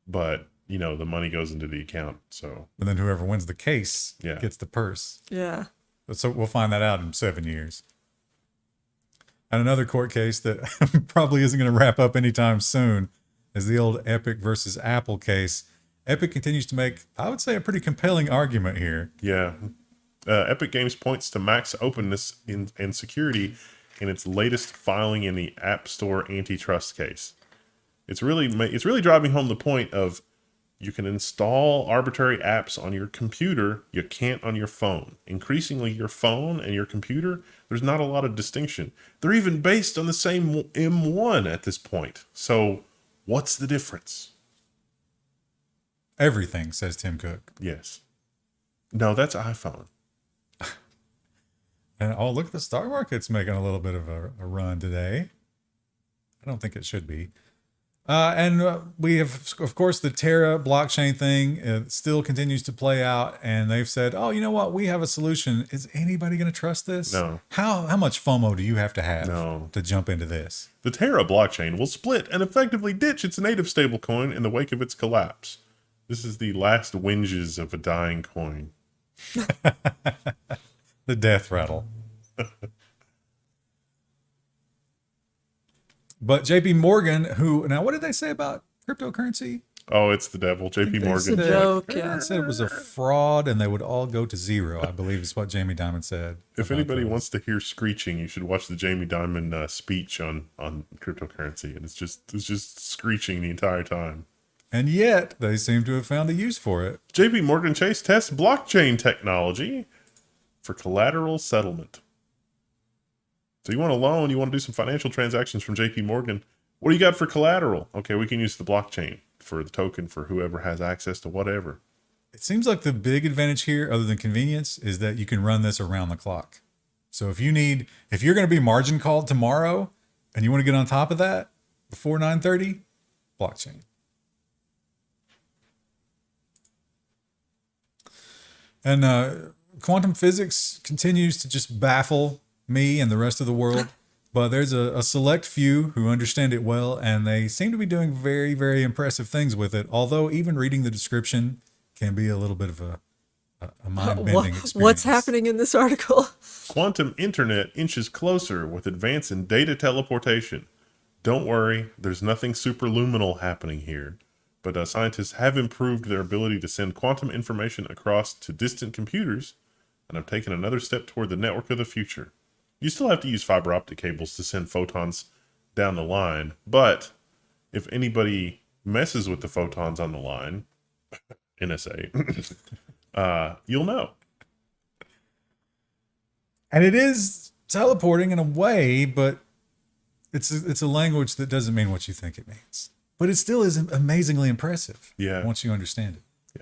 but the money goes into the account. So, And then whoever wins the case Yeah. gets the purse. Yeah. So we'll find that out in 7 years. And another court case that probably isn't going to wrap up anytime soon is the old Epic versus Apple case. Epic continues to make, I would say, a pretty compelling argument here. yeah. Epic Games points to max openness and security in its latest filing in the App Store antitrust case. It's really driving home the point of you can install arbitrary apps on your computer, you can't on your phone. Increasingly, your phone and your computer, there's not a lot of distinction. They're even based on the same M1 at this point. So what's the difference? Everything, says Tim Cook. Yes. No, that's iPhone. And oh, look, the stock market's making a little bit of a run today. I don't think it should be. And we have, of course, the Terra blockchain thing. It still continues to play out. And they've said, oh, you know what? We have a solution. Is anybody going to trust this? No. How much FOMO do you have No. to jump into this? The Terra blockchain will split and effectively ditch its native stablecoin in the wake of its collapse. This is the last whinges of a dying coin. The death rattle. But JPMorgan, now what did they say about cryptocurrency? Oh, it's the devil. They JPMorgan. said, Joke, they yeah. said it was a fraud and they would all go to zero, I believe is what Jamie Dimon said. If about anybody those. wants to hear screeching, you should watch the Jamie Dimon speech on cryptocurrency, and it's just screeching the entire time. And yet they seem to have found a use for it. JPMorgan Chase tests blockchain technology for collateral settlement. So you want a loan, you want to do some financial transactions from JPMorgan. What do you got for collateral? Okay, we can use the blockchain for the token for whoever has access to whatever. It seems like the big advantage here, other than convenience, is that you can run this around the clock. So if you're going to be margin called tomorrow and you want to get on top of that before 9:30, blockchain. And quantum physics continues to just baffle me and the rest of the world. But there's a select few who understand it well, and they seem to be doing very, very impressive things with it. Although even reading the description can be a little bit of a mind-bending experience. What's happening in this article? Quantum internet inches closer with advance in data teleportation. Don't worry, there's nothing superluminal happening here. But scientists have improved their ability to send quantum information across to distant computers and have taken another step toward the network of the future. You still have to use fiber optic cables to send photons down the line, but if anybody messes with the photons on the line, NSA, you'll know. And it is teleporting in a way, but it's a language that doesn't mean what you think it means. But it still is amazingly impressive. Yeah. Once you understand it.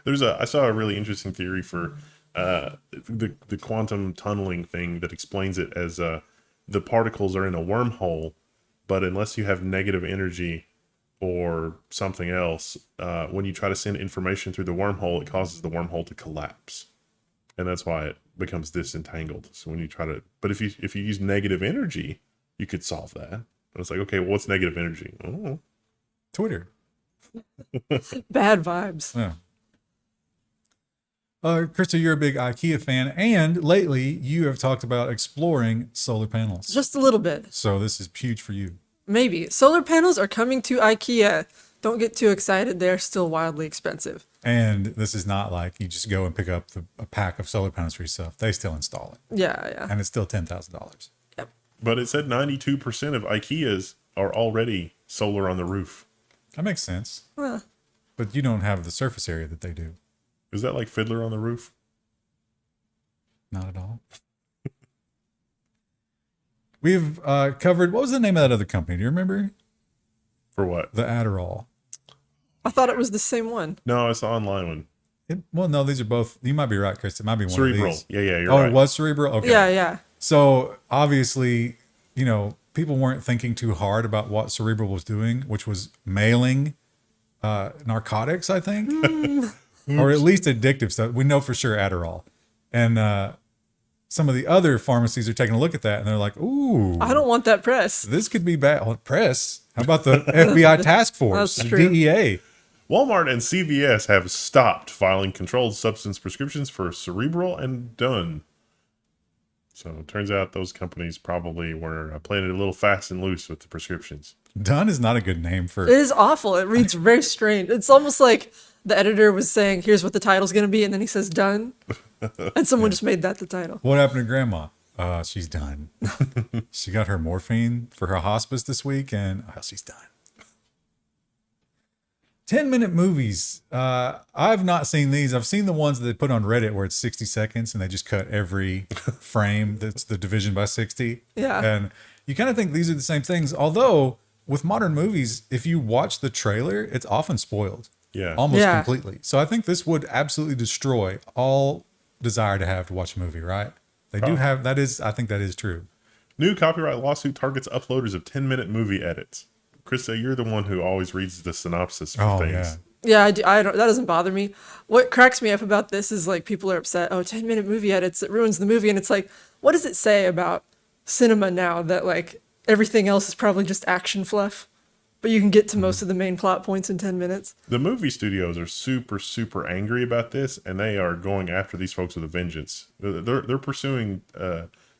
Yeah. I saw a really interesting theory for the quantum tunneling thing that explains it as the particles are in a wormhole, but unless you have negative energy or something else, when you try to send information through the wormhole, it causes the wormhole to collapse. And that's why it becomes disentangled. So when you try to, but if you use negative energy, you could solve that. And it's like, okay, well, what's negative energy? Oh. Twitter. Bad vibes. Yeah. Krista, you're a big IKEA fan, and lately you have talked about exploring solar panels. Just a little bit. So this is huge for you. Maybe. Solar panels are coming to IKEA. Don't get too excited. They're still wildly expensive. And this is not like you just go and pick up a pack of solar panels for yourself. They still install it. Yeah. And it's still $10,000. Yep. But it said 92% of IKEAs are already solar on the roof. That makes sense. Well, But you don't have the surface area that they do. Is that like Fiddler on the Roof? Not at all. We've covered, what was the name of that other company? Do you remember? For what? The Adderall. I thought it was the same one. No, it's the online one. Well, no, these are both. You might be right, Chris. It might be one Cerebral. of these. Yeah, you're Oh, right. it was cerebral. Okay. Yeah, yeah. So obviously, people weren't thinking too hard about what cerebral was doing, which was mailing narcotics, I think, or at least addictive stuff. We know for sure Adderall, and some of the other pharmacies are taking a look at that, and they're like, "Ooh, I don't want that press. this could be bad." Oh, press. How about the FBI task force, That's the true. DEA? Walmart and CVS have stopped filing controlled substance prescriptions for Cerebral and Done. So it turns out those companies probably were playing it a little fast and loose with the prescriptions. Done is not a good name for. It is awful. It reads very strange. It's almost like the editor was saying, "Here's what the title's going to be," and then he says "done," and someone just made that the title. What happened to Grandma? She's done. She got her morphine for her hospice this week, and she's done. 10-minute movies. I've not seen these. I've seen the ones that they put on Reddit where it's 60 seconds and they just cut every frame that's the division by 60. Yeah. And you kind of think these are the same things. Although with modern movies, if you watch the trailer, it's often spoiled. Yeah. Almost Yeah. completely. So I think this would absolutely destroy all desire to have to watch a movie, right? They do have, I think that is true. New copyright lawsuit targets uploaders of 10-minute movie edits. Krista, you're the one who always reads the synopsis for things. Yeah. Yeah, I don't. That doesn't bother me. What cracks me up about this is like people are upset. Oh, 10-minute movie edits, it ruins the movie. And it's like, what does it say about cinema now that like everything else is probably just action fluff, but you can get to most of the main plot points in 10 minutes? The movie studios are super, super angry about this, and they are going after these folks with a vengeance. They're pursuing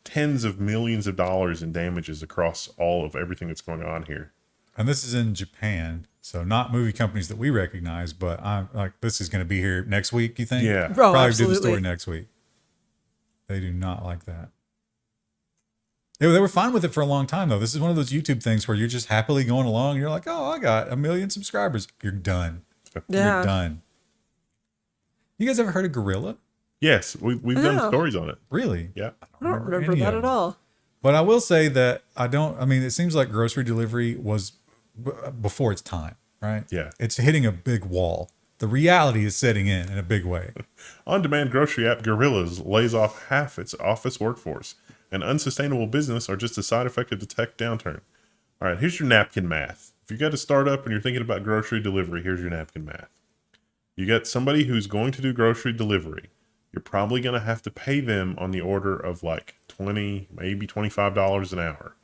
tens of millions of dollars in damages across all of everything that's going on here. And this is in Japan, so not movie companies that we recognize, but I'm like, this is going to be here next week, you think? Yeah. Bro, Probably do absolutely. the story next week. They do not like that. They were fine with it for a long time, though. This is one of those YouTube things where you're just happily going along. And you're like, oh, I got 1 million subscribers. You're done. Yeah. You're done. You guys ever heard of Gorilla? Yes, we've done Yeah. stories on it. Really? Yeah. I don't remember any that of at all. But I will say that it seems like grocery delivery was before its time, right? Yeah. It's hitting a big wall. The reality is setting in a big way. On-demand grocery app Gorillas lays off half its office workforce. An unsustainable business or just a side effect of the tech downturn. All right, here's your napkin math. If you got a startup and you're thinking about grocery delivery, here's your napkin math. You got somebody who's going to do grocery delivery. You're probably going to have to pay them on the order of like $20, maybe $25 an hour.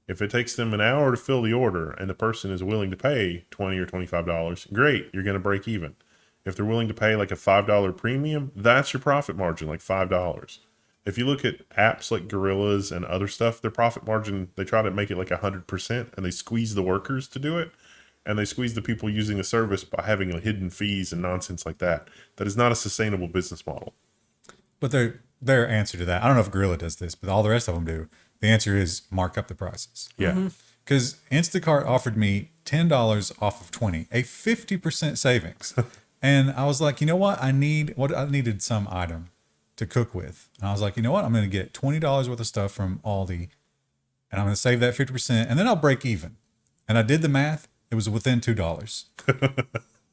If it takes them an hour to fill the order and the person is willing to pay $20 or $25, great, you're going to break even. If they're willing to pay like a $5 premium, that's your profit margin, like $5. If you look at apps like Gorillas and other stuff, their profit margin, they try to make it like 100%, and they squeeze the workers to do it. And they squeeze the people using the service by having hidden fees and nonsense like that. That is not a sustainable business model. But their answer to that, I don't know if Gorilla does this, but all the rest of them do. The answer is mark up the prices. Yeah. Because Instacart offered me $10 off of 20, a 50% savings. And I was like, you know what? I needed some item to cook with. And I was like, you know what? I'm going to get $20 worth of stuff from Aldi, and I'm going to save that 50%, and then I'll break even. And I did the math. It was within $2.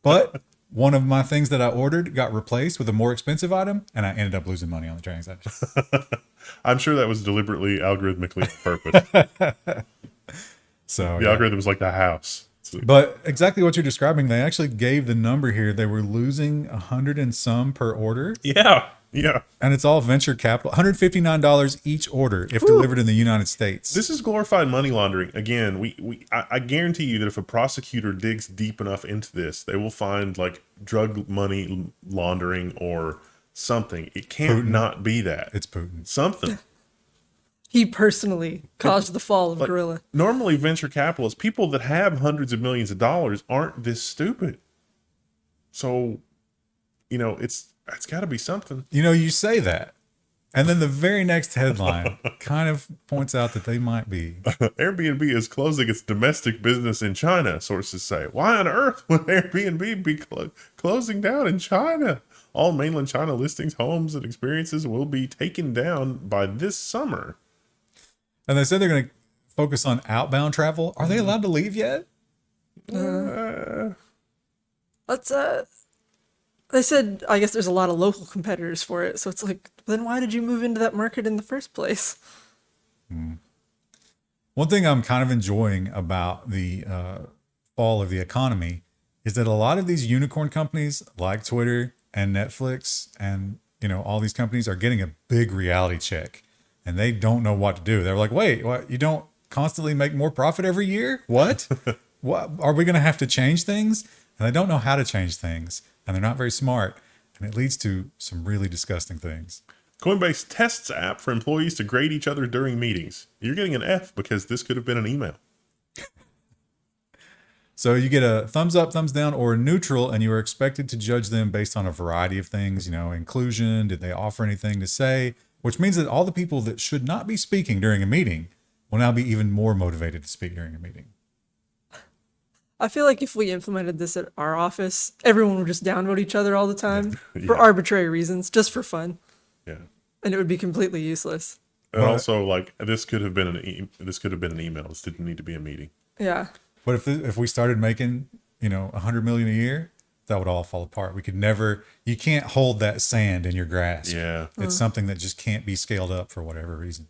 But one of my things that I ordered got replaced with a more expensive item, and I ended up losing money on the transaction. I'm sure that was deliberately algorithmically on purpose. So The algorithm is like the house. But exactly what you're describing, they actually gave the number here. They were losing 100 and some per order. Yeah. Yeah. And it's all venture capital. $159 each order if delivered in the United States. This is glorified money laundering. Again, I guarantee you that if a prosecutor digs deep enough into this, they will find like drug money laundering or something. It can't Putin. not be that. It's Putin. Something. He personally caused the fall of Like, Gorilla. normally venture capitalists, people that have hundreds of millions of dollars, aren't this stupid. So, it's got to be something. You say that. And then the very next headline kind of points out that they might be. Airbnb is closing its domestic business in China, sources say. Why on earth would Airbnb be closing down in China? All mainland China listings, homes, and experiences will be taken down by this summer. And they said they're going to focus on outbound travel. Are they allowed to leave yet? Let's they said I guess there's a lot of local competitors for it, so it's like, then why did you move into that market in the first place? One thing I'm kind of enjoying about the fall of the economy is that a lot of these unicorn companies like Twitter and Netflix and, you know, all these companies are getting a big reality check and they don't know what to do. They're like, wait, what? You don't constantly make more profit every year? What? What? Are we going to have to change things? And they don't know how to change things and they're not very smart. And it leads to some really disgusting things. Coinbase tests app for employees to grade each other during meetings. You're getting an F because this could have been an email. So you get a thumbs up, thumbs down, or a neutral, and you are expected to judge them based on a variety of things, you know, inclusion, did they offer anything to say, which means that all the people that should not be speaking during a meeting will now be even more motivated to speak during a meeting. I feel like if we implemented this at our office, everyone would just downvote each other all the time for Yeah. arbitrary reasons, just for fun, Yeah. and it would be completely useless. And also, like, this could have been an email. This didn't need to be a meeting. Yeah. But if we started making, you know, 100 million a year, that would all fall apart. We could never, you can't hold that sand in your grasp. Yeah. It's something that just can't be scaled up for whatever reason.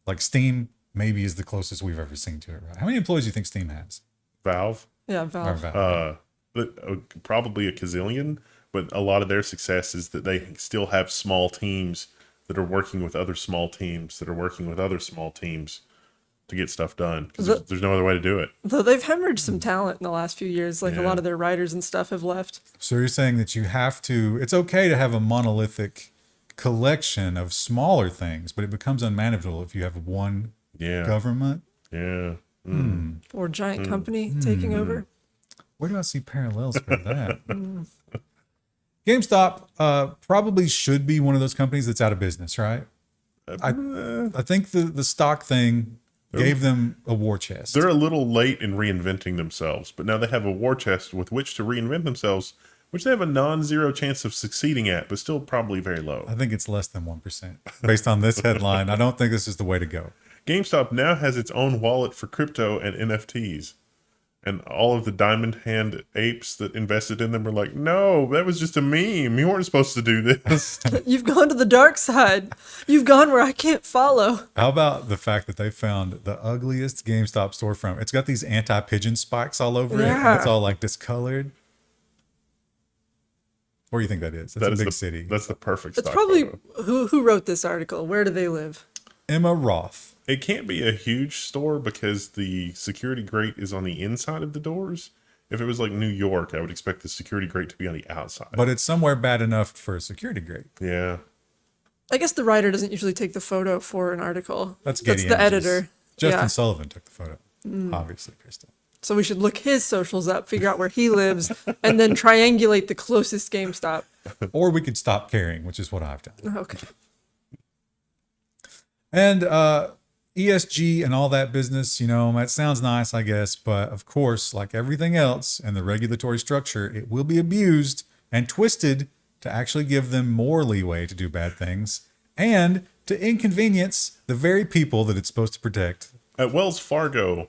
Like Steam maybe is the closest we've ever seen to it, right? How many employees do you think Steam has? Valve, Yeah, Or Valve. Valve? probably a gazillion, but a lot of their success is that they still have small teams that are working with other small teams that are working with other small teams to get stuff done. Because there's no other way to do it. Though they've hemorrhaged some talent in the last few years, like a lot of their writers and stuff have left. So you're saying that you have to, it's okay to have a monolithic collection of smaller things, but it becomes unmanageable if you have one Yeah. government. Yeah. Or giant company taking over. Where do I see parallels for that? GameStop probably should be one of those companies that's out of business, right? I think the stock thing gave them a war chest. They're a little late in reinventing themselves, but now they have a war chest with which to reinvent themselves, which they have a non-zero chance of succeeding at, but still probably very low. I think it's less than 1%. Based on this headline, I don't think this is the way to go. GameStop now has its own wallet for crypto and NFTs. And all of the diamond hand apes that invested in them were like, no, that was just a meme. You weren't supposed to do this. You've gone to the dark side. You've gone where I can't follow. How about the fact that they found the ugliest GameStop storefront? It's got these anti-pigeon spikes all over it. Yeah. And it's all like discolored. Where do you think that is? That's That a is big the city. That's the perfect It's stock probably photo. who wrote this article. Where do they live? Emma Roth. It can't be a huge store because the security grate is on the inside of the doors. If it was like New York, I would expect the security grate to be on the outside. But it's somewhere bad enough for a security grate. Yeah. I guess the writer doesn't usually take the photo for an article. That's Getty the Images. editor. Justin Yeah. Sullivan took the photo. Obviously, Krista. So we should look his socials up, figure out where he lives, and then triangulate the closest GameStop. Or we could stop caring, which is what I've done. Okay. And ESG and all that business, you know, that sounds nice, I guess. But of course, like everything else in the regulatory structure, it will be abused and twisted to actually give them more leeway to do bad things and to inconvenience the very people that it's supposed to protect. At Wells Fargo,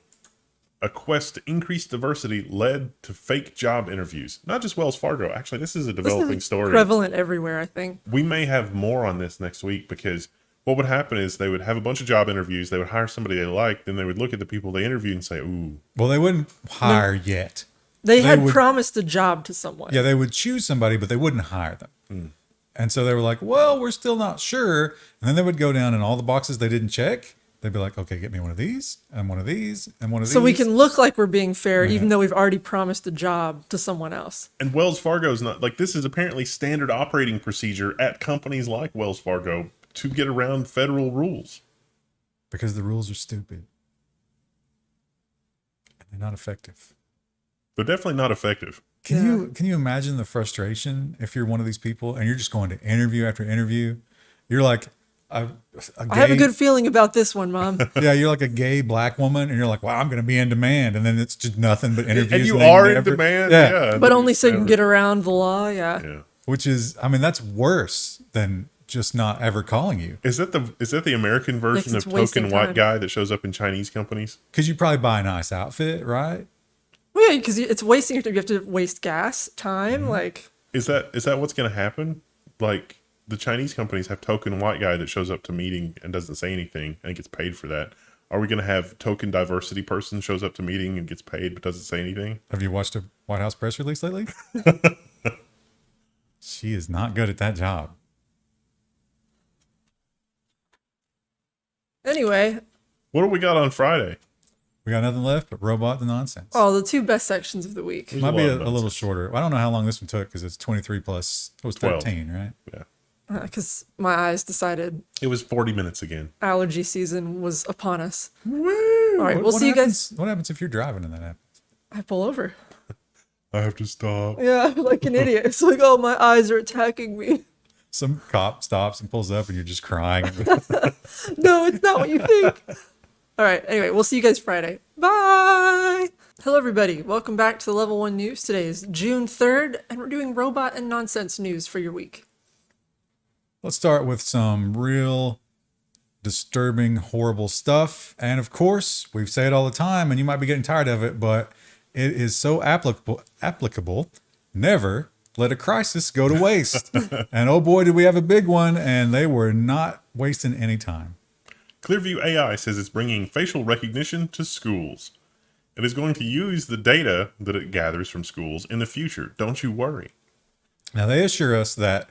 a quest to increase diversity led to fake job interviews. Not just Wells Fargo. Actually, this is a This developing is story. prevalent everywhere, I think. We may have more on this next week because what would happen is they would have a bunch of job interviews. They would hire somebody they liked. Then they would look at the people they interviewed and say, ooh. Well, they wouldn't hire yet. They had would- promised a job to someone. Yeah, they would choose somebody, but they wouldn't hire them. And so they were like, well, we're still not sure. And then they would go down and all the boxes they didn't check. They'd be like, okay, get me one of these and one of these and one of these. So we can look like we're being fair, even though we've already promised a job to someone else. And Wells Fargo is not like this is apparently standard operating procedure at companies like Wells Fargo to get around federal rules. Because the rules are stupid. And they're not effective. They're definitely not effective. Can you imagine the frustration if you're one of these people and you're just going to interview after interview? You're like a gay, I have a good feeling about this one, Mom. yeah, you're like a gay black woman and you're like, wow, I'm going to be in demand. And then it's just nothing but interviews. And you they are in never- demand. Yeah. Yeah. But only so you can Never. get around the law. Yeah. Yeah. Which is, I mean, that's worse than just not ever calling you. Is that the American version it's of wasting token white time. guy that shows up in Chinese companies? Because you probably buy a nice outfit, right? Well, yeah, because it's wasting your time. You have to waste gas, time, like. Is that what's going to happen? Like, the Chinese companies have token white guy that shows up to meeting and doesn't say anything and gets paid for that. Are we going to have token diversity person shows up to meeting and gets paid but doesn't say anything? Have you watched a White House press release lately? She is not good at that job. Anyway. What do we got on Friday? We got nothing left but robot the nonsense. Oh, the two best sections of the week. There's Might be lot of a little nonsense. shorter. I don't know how long this one took because it's 23 plus. It was 12. 13, right? Yeah. Because my eyes decided It was 40 minutes again. allergy season was upon us. Woo! All right, we'll see you guys. What happens if you're driving and that happens? I pull over. I have to stop. Yeah, like an idiot. It's like, oh, my eyes are attacking me. Some cop stops and pulls up and you're just crying. No, it's not what you think. All right. Anyway, we'll see you guys Friday. Bye. Hello, everybody. Welcome back to the Level 1 News. Today is June 3rd, and we're doing robot and nonsense news for your week. Let's start with some real disturbing, horrible stuff. And of course, we say it all the time, and you might be getting tired of it, but it is so applicable. Never let a crisis go to waste. And oh boy, did we have a big one, and they were not wasting any time. Clearview AI says it's bringing facial recognition to schools. It is going to use the data that it gathers from schools in the future. Don't you worry. Now, they assure us that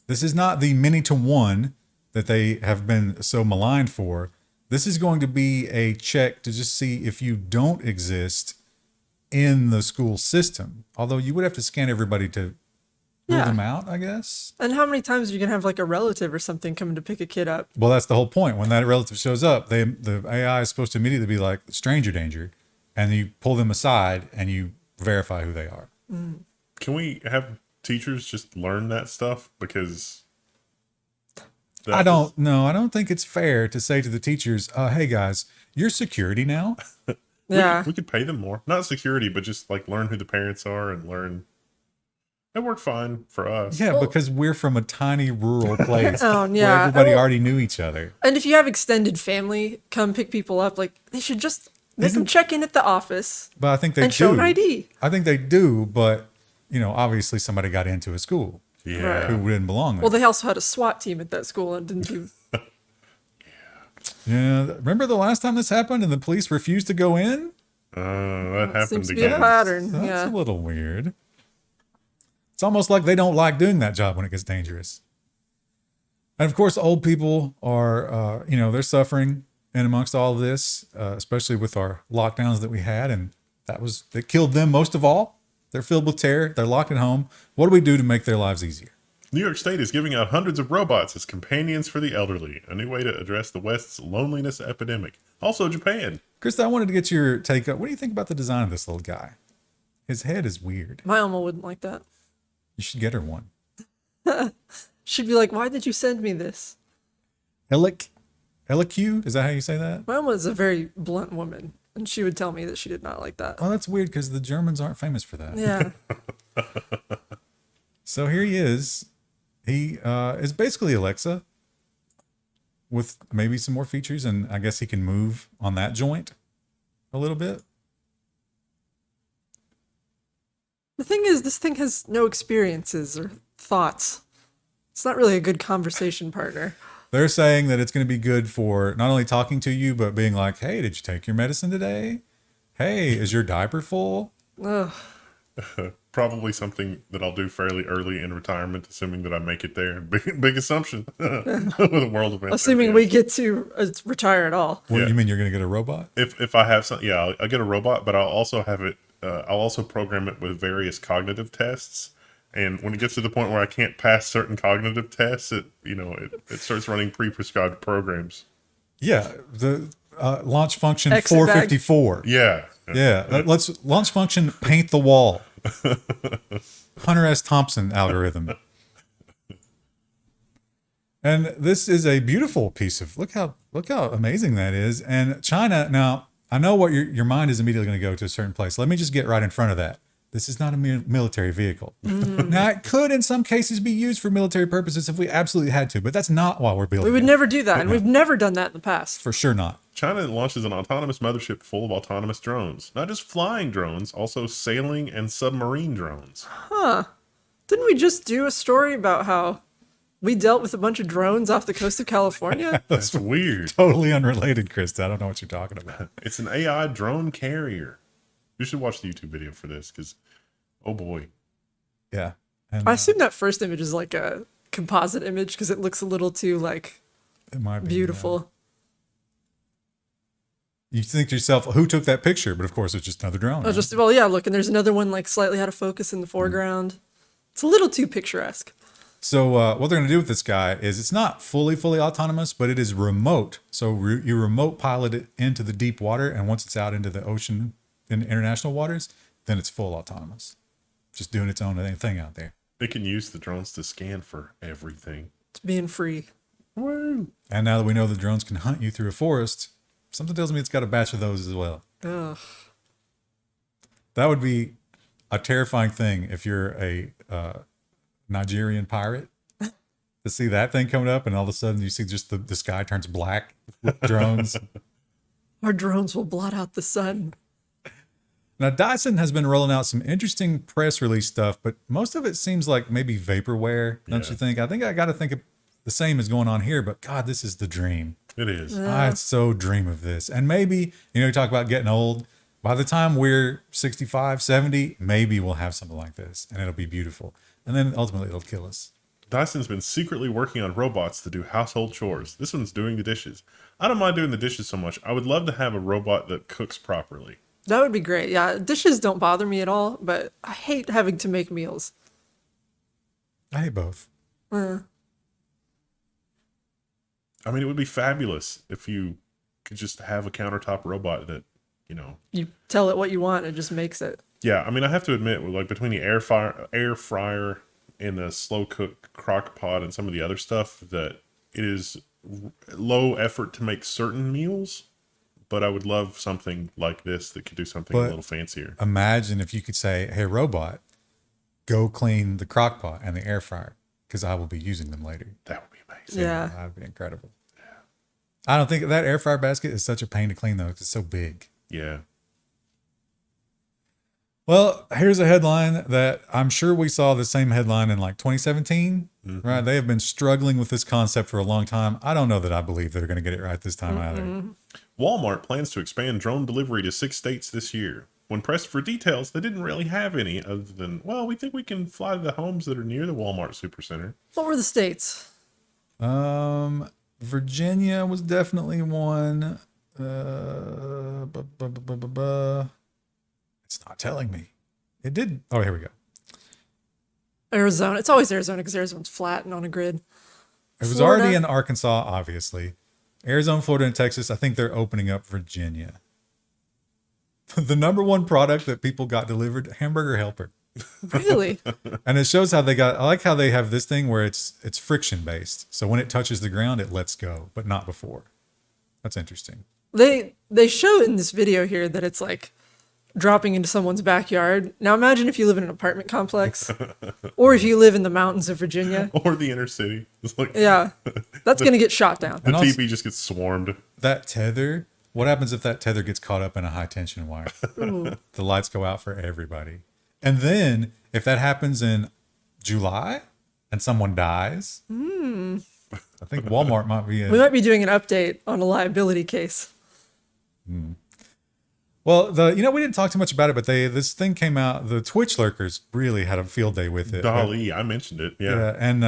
this is not the many to one that they have been so maligned for. This is going to be a check to just see if you don't exist in the school system. Although you would have to scan everybody to rule Yeah. them out, I guess. And how many times are you going to have like a relative or something coming to pick a kid up? Well, that's the whole point. When that relative shows up, the AI is supposed to immediately be like stranger danger, and you pull them aside and you verify who they are. Can we have teachers just learn that stuff? Because I don't know. I don't think it's fair to say to the teachers, hey guys, you're security now. Yeah. We could pay them more. Not security, but just like learn who the parents are and learn. That worked fine for us. Yeah, because we're from a tiny rural place Oh, where yeah. everybody Well- already knew each other. And if you have extended family come pick people up, like they should just make them check in at the office But I think they and do. show an ID. I think they do, but you know, obviously somebody got into a school Yeah. who didn't belong there. Well, they also had a SWAT team at that school and didn't do. Yeah, remember the last time this happened and the police refused to go in? That happened Seems to be a again. pattern. That's Yeah. a little weird. It's almost like they don't like doing that job when it gets dangerous. And of course, old people are, they're suffering in amongst all of this, especially with our lockdowns that we had. And that killed them most of all. They're filled with terror. They're locked at home. What do we do to make their lives easier? New York State is giving out hundreds of robots as companions for the elderly, a new way to address the West's loneliness epidemic. Also, Japan. Krista, I wanted to get your take up. What do you think about the design of this little guy? His head is weird. My Alma wouldn't like that. You should get her one. She'd be like, "Why did you send me this?" Eliq? Is that how you say that? My Alma is a very blunt woman, and she would tell me that she did not like that. Oh, that's weird because the Germans aren't famous for that. Yeah. So here he is. He is basically Alexa with maybe some more features, and I guess he can move on that joint a little bit. The thing is, this thing has no experiences or thoughts. It's not really a good conversation partner. They're saying that it's going to be good for not only talking to you, but being like, hey, did you take your medicine today? Hey, is your diaper full? Ugh. Probably something that I'll do fairly early in retirement, assuming that I make it there. Big assumption with a world event. Assuming we get to retire at all. What, Yeah. you mean you're going to get a robot? If I have some, yeah, I'll get a robot, but I'll also have it. I'll also program it with various cognitive tests. And when it gets to the point where I can't pass certain cognitive tests, it starts running pre-prescribed programs. Yeah, the launch function Exit bag. 454. Yeah. Yeah, let's launch function paint the wall. Hunter S. Thompson algorithm. And this is a beautiful piece of look how amazing that is. And China, now I know what your mind is immediately going to go to a certain place. Let me just get right in front of that. This is not a military vehicle. Now it could in some cases be used for military purposes if we absolutely had to, but that's not why we're building We would it. never do that, and we've never done that in the past. For sure not. China launches an autonomous mothership full of autonomous drones. Not just flying drones, also sailing and submarine drones. Didn't we just do a story about how we dealt with a bunch of drones off the coast of California? That's weird. Totally unrelated, Krista. I don't know what you're talking about. It's an AI drone carrier. You should watch the YouTube video for this because, oh boy. Yeah. And, I assume that first image is like a composite image because it looks a little too like it might be beautiful. You think to yourself, who took that picture? But of course, it's just another drone. Oh, right? just well, yeah. Look, and there's another one like slightly out of focus in the foreground. It's a little too picturesque. So what they're going to do with this guy is it's not fully autonomous, but it is remote. So you remote pilot it into the deep water, and once it's out into the ocean in international waters, then it's full autonomous, just doing its own thing out there. They can use the drones to scan for everything. It's being free. Woo! And now that we know the drones can hunt you through a forest, something tells me it's got a batch of those as well. Ugh. That would be a terrifying thing if you're a Nigerian pirate to see that thing coming up and all of a sudden you see just the sky turns black with drones. Our drones will blot out the sun. Now, Dyson has been rolling out some interesting press release stuff, but most of it seems like maybe vaporware, don't you think? I think I got to think of the same is going on here, but God, this is the dream. It is. I so dream of this. And maybe, you talk about getting old. By the time we're 65, 70, maybe we'll have something like this and it'll be beautiful. And then ultimately it'll kill us. Dyson's been secretly working on robots to do household chores. This one's doing the dishes. I don't mind doing the dishes so much. I would love to have a robot that cooks properly. That would be great. Yeah, dishes don't bother me at all, but I hate having to make meals. I hate both. I mean, it would be fabulous if you could just have a countertop robot that, You tell it what you want, it just makes it. Yeah, I mean, I have to admit, like between the air fryer and the slow cook crock pot and some of the other stuff, that it is low effort to make certain meals. But I would love something like this that could do something a little fancier. Imagine if you could say, hey, robot, go clean the crock pot and the air fryer because I will be using them later. That would be amazing. Yeah. That would be incredible. Yeah. I don't think that air fryer basket is such a pain to clean, though, because it's so big. Yeah. Well, here's a headline that I'm sure we saw the same headline in like 2017, right? They have been struggling with this concept for a long time. I don't know that I believe they're going to get it right this time either. Walmart plans to expand drone delivery to 6 states this year. When pressed for details, they didn't really have any other than, well, we think we can fly to the homes that are near the Walmart Supercenter. What were the states? Virginia was definitely one. It's not telling me. It did. Oh, here we go. Arizona. It's always Arizona because Arizona's flat and on a grid. It was Florida. already in Arkansas, obviously. Arizona, Florida, and Texas. I think they're opening up Virginia. The number one product that people got delivered, hamburger helper. Really? And it shows how they got, I like how they have this thing where it's friction based. So when it touches the ground, it lets go, but not before. That's interesting. They show in this video here that it's like dropping into someone's backyard. Now imagine if you live in an apartment complex or if you live in the mountains of Virginia. Or the inner city. It's like, Yeah, that's going to get shot down. the TV just gets swarmed. That tether, what happens if that tether gets caught up in a high tension wire? The lights go out for everybody. And then if that happens in July and someone dies, I think Walmart might be We might be doing an update on a liability case. Well, we didn't talk too much about it, but this thing came out. The Twitch lurkers really had a field day with it. Dolly, I mentioned it. Yeah. And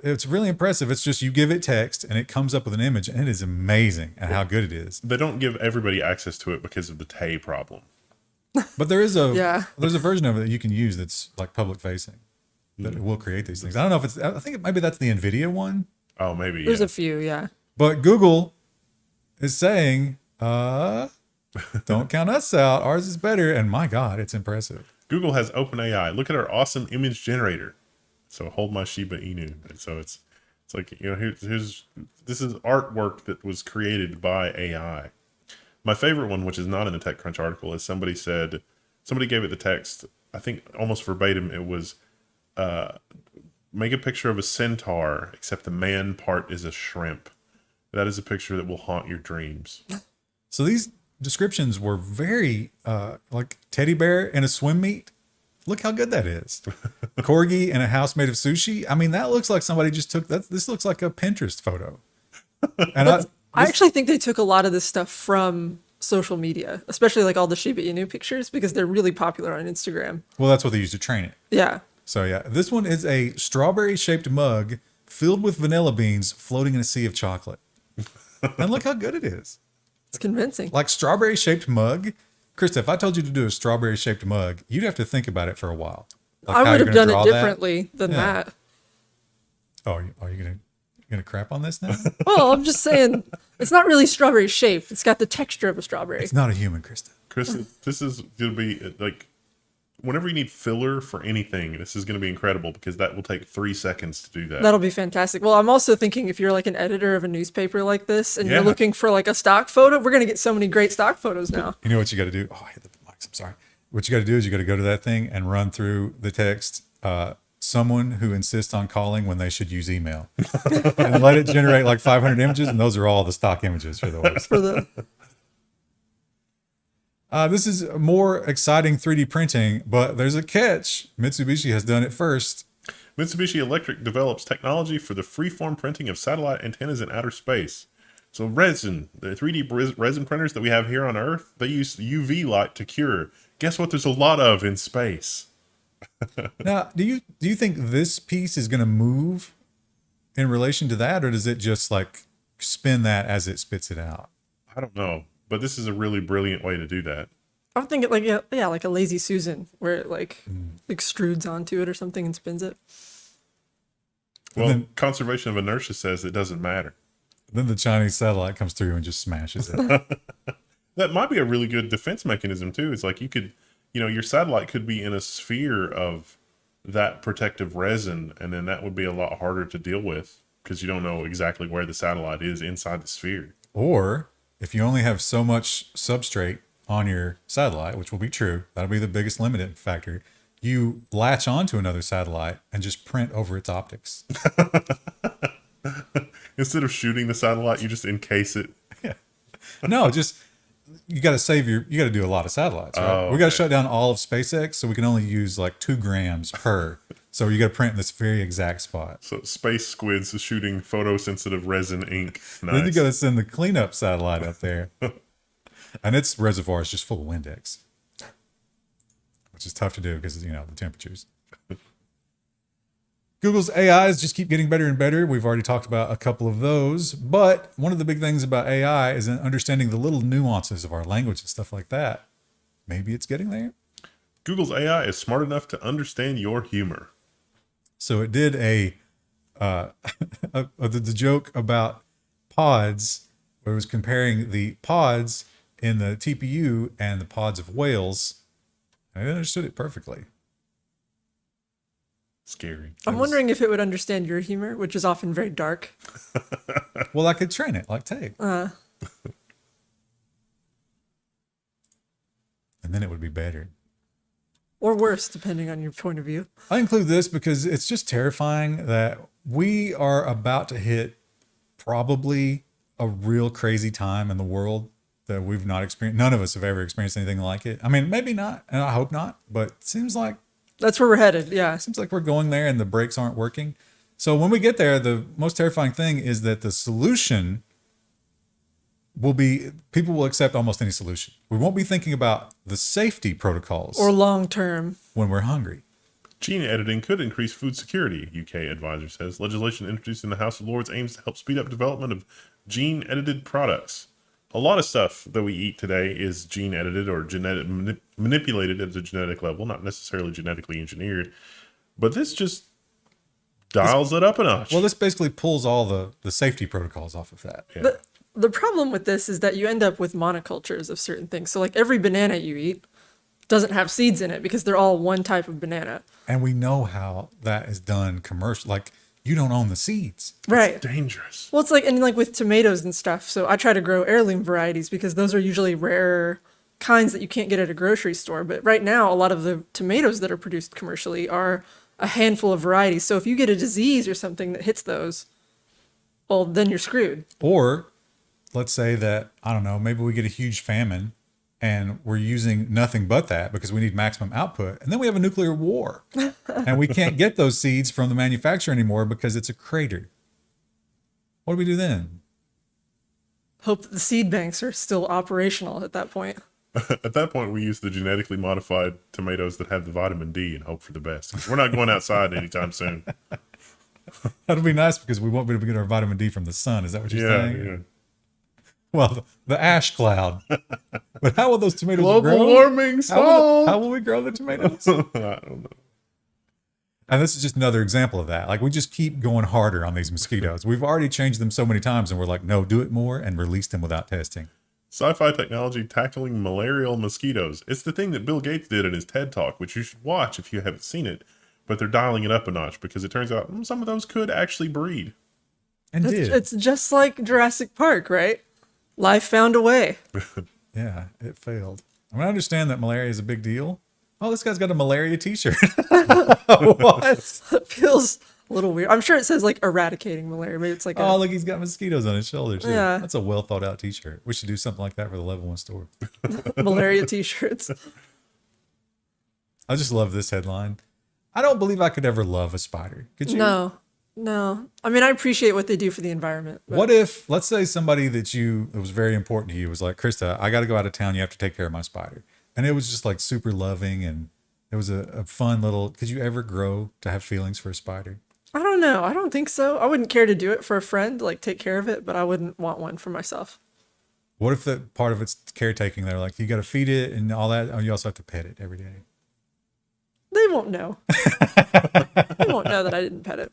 it's really impressive. It's just you give it text and it comes up with an image, and it is amazing at how good it is. They don't give everybody access to it because of the Tay problem. But there is Yeah. there's a version of it that you can use that's like public facing that it will create these things. I don't know if I think maybe that's the NVIDIA one. Oh, maybe. There's yeah. a few, yeah. But Google is saying, don't count us out. Ours is better. And my God, it's impressive. Google has OpenAI. Look at our awesome image generator. So hold my Shiba Inu. And so it's like, here's this is artwork that was created by AI. My favorite one, which is not in the TechCrunch article, is somebody gave it the text, I think almost verbatim. It was, make a picture of a centaur, except the man part is a shrimp. That is a picture that will haunt your dreams. So these descriptions were very like teddy bear in a swim meet. Look how good that is. Corgi in a house made of sushi. I mean, that looks like somebody just took that. This looks like a Pinterest photo. And I actually think they took a lot of this stuff from social media, especially like all the Shiba Inu pictures, because they're really popular on Instagram. well, that's what they use to train it. Yeah. So yeah, this one is a strawberry shaped mug filled with vanilla beans floating in a sea of chocolate. And look how good it is. It's convincing. Like strawberry shaped mug. Krista, if I told you to do a strawberry shaped mug, you'd have to think about it for a while. Like I how would you're have gonna done draw it that. differently than Yeah. that. Oh, are you gonna crap on this now? Well, I'm just saying, it's not really strawberry shaped. It's got the texture of a strawberry. It's not a human, Krista. Chris, this is going to be like, whenever you need filler for anything, this is going to be incredible because that will take 3 seconds to do that. That'll be fantastic. Well, I'm also thinking if you're like an editor of a newspaper like this and you're Yeah. looking for like a stock photo, we're going to get so many great stock photos now. You know what you got to do? Oh, I hit the mics. I'm sorry. What you got to do is you got to go to that thing and run through the text. Someone who insists on calling when they should use email, and let it generate like 500 images, and those are all the stock images for those. For the This is more exciting 3D printing, but there's a catch. Mitsubishi has done it first. Mitsubishi Electric develops technology for the freeform printing of satellite antennas in outer space. So resin, the 3D resin printers that we have here on Earth, they use UV light to cure. Guess what there's a lot of in space? Now, do you think this piece is going to move in relation to that, or does it just like spin that as it spits it out? I don't know, but this is a really brilliant way to do that. I'm thinking like yeah, like a lazy Susan where it like extrudes onto it or something and spins it. Well, then- conservation of inertia says it doesn't matter. Then the Chinese satellite comes through and just smashes it. That might be a really good defense mechanism too. It's like you could, your satellite could be in a sphere of that protective resin, and then that would be a lot harder to deal with because you don't know exactly where the satellite is inside the sphere. Or if you only have so much substrate on your satellite, which will be true, that'll be the biggest limiting factor. You latch onto another satellite and just print over its optics. Instead of shooting the satellite, you just encase it. No, just you got to do a lot of satellites. Right? Oh, We got to okay. shut down all of SpaceX, so we can only use like 2 grams per. So you got to print in this very exact spot. So space squids is shooting photosensitive resin ink. Nice. Then you got to send the cleanup satellite up there, and its reservoir is just full of Windex, which is tough to do because the temperatures. Google's AIs just keep getting better and better. We've already talked about a couple of those, but one of the big things about AI is in understanding the little nuances of our language and stuff like that. Maybe it's getting there. Google's AI is smart enough to understand your humor. So it did the joke about pods, where it was comparing the pods in the TPU and the pods of whales. And it understood it perfectly. Scary. I'm wondering if it would understand your humor, which is often very dark. Well, I could train it like tape. And then it would be better. Or worse, depending on your point of view. I include this because it's just terrifying that we are about to hit probably a real crazy time in the world that we've not experienced. None of us have ever experienced anything like it. I mean, maybe not, and I hope not, but it seems like That's where we're headed. Yeah. we're going there and the brakes aren't working. So when we get there, the most terrifying thing is that the solution will be, people will accept almost any solution. We won't be thinking about the safety protocols Or long term. when we're hungry. Gene editing could increase food security, UK advisor says. Legislation introduced in the House of Lords aims to help speed up development of gene-edited products. A lot of stuff that we eat today is gene-edited or manipulated at the genetic level, not necessarily genetically engineered. But this just dials it up a notch. Well, this basically pulls all the safety protocols off of that. Yeah. The problem with this is that you end up with monocultures of certain things. So like every banana you eat doesn't have seeds in it because they're all one type of banana. And we know how that is done commercial. Like, you don't own the seeds. Right. Dangerous. Well, it's like, and like with tomatoes and stuff. So I try to grow heirloom varieties because those are usually rare kinds that you can't get at a grocery store. But right now, a lot of the tomatoes that are produced commercially are a handful of varieties. So if you get a disease or something that hits those, well, then you're screwed. Or let's say that, I don't know, maybe we get a huge famine and we're using nothing but that because we need maximum output. And then we have a nuclear war and we can't get those seeds from the manufacturer anymore because it's a crater. What do we do then? Hope that the seed banks are still operational at that point. At that point, we use the genetically modified tomatoes that have the vitamin D and hope for the best. 'Cause we're not going outside anytime soon. That'll be nice because we won't be able to get our vitamin D from the sun. Is that what you're saying? Yeah. Well, the ash cloud. But how will those tomatoes Global grow? warming, How stop. how will we grow the tomatoes? I don't know. And this is just another example of that. Like, we just keep going harder on these mosquitoes. We've already changed them so many times, and we're like, no, do it more and release them without testing. Sci-fi technology tackling malarial mosquitoes. It's the thing that Bill Gates did in his TED Talk, which you should watch if you haven't seen it. But they're dialing it up a notch because it turns out some of those could actually breed. And did. It's just like Jurassic Park, right? Life found a way. Yeah, it failed. I mean, I understand that malaria is a big deal. Oh, this guy's got a malaria t-shirt. What? It feels a little weird. I'm sure it says like eradicating malaria. Maybe it's like Oh, look, he's got mosquitoes on his shoulders. Yeah. That's a well thought out t-shirt. We should do something like that for the Level 1 store. a malaria t-shirts. I just love this headline. I don't believe I could ever love a spider. Could you? No. I mean, I appreciate what they do for the environment. But What if, let's say somebody that was very important to you was like, Krista, I got to go out of town. You have to take care of my spider. And it was just like super loving. And it was a fun little, could you ever grow to have feelings for a spider? I don't know. I don't think so. I wouldn't care to do it for a friend, like take care of it, but I wouldn't want one for myself. What if the part of it's caretaking? They're like, you got to feed it and all that. Oh, you also have to pet it every day. They won't know. They won't know that I didn't pet it.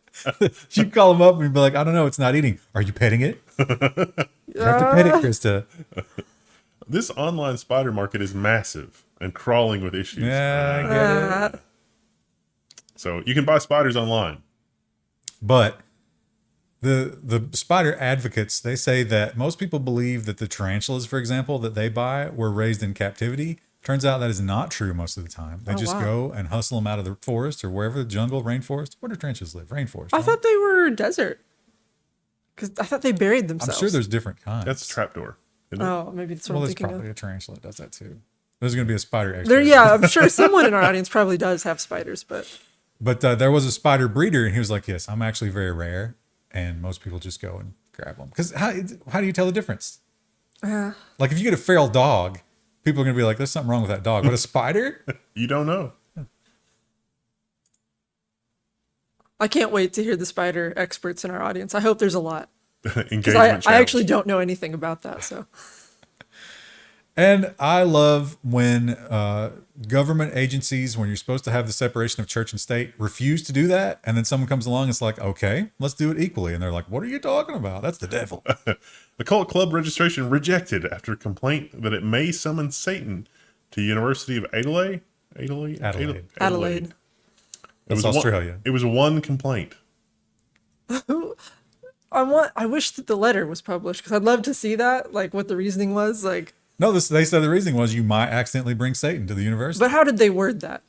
You call them up and be like, I don't know, it's not eating. Are you petting it? You have to pet it, Krista. This online spider market is massive and crawling with issues. Yeah, I get it. So you can buy spiders online. But the spider advocates, they say that most people believe that the tarantulas, for example, that they buy were raised in captivity. Turns out that is not true most of the time. They just go and hustle them out of the forest or wherever, the jungle, rainforest. Where do tarantulas live? Rainforest. I thought they were desert. Because I thought they buried I'm themselves. sure there's different kinds. That's a trapdoor. Isn't it? Oh, maybe that's what Well, I'm there's thinking probably of. a tarantula that does that too. There's going to be a spider expert. There, yeah, I'm sure someone in our audience probably does have spiders, but But there was a spider breeder, and he was like, yes, I'm actually very rare, and most people just go and grab them. Because how do you tell the difference? Like, if you get a feral dog, people are going to be like, there's something wrong with that dog. But a spider? You don't know. I can't wait to hear the spider experts in our audience. I hope there's a lot. Engagement Because I challenge. actually don't know anything about that, so. And I love when government agencies, when you're supposed to have the separation of church and state, refuse to do that. And then someone comes along and it's like, okay, let's do it equally. And they're like, what are you talking about? That's the devil. The cult club registration rejected after complaint that it may summon Satan to University of Adelaide. Adelaide. Adelaide. That's Australia. It was one complaint. I wish that the letter was published because I'd love to see that, like what the reasoning was. Like, No, they said the reasoning was you might accidentally bring Satan to the university. but how did they word that?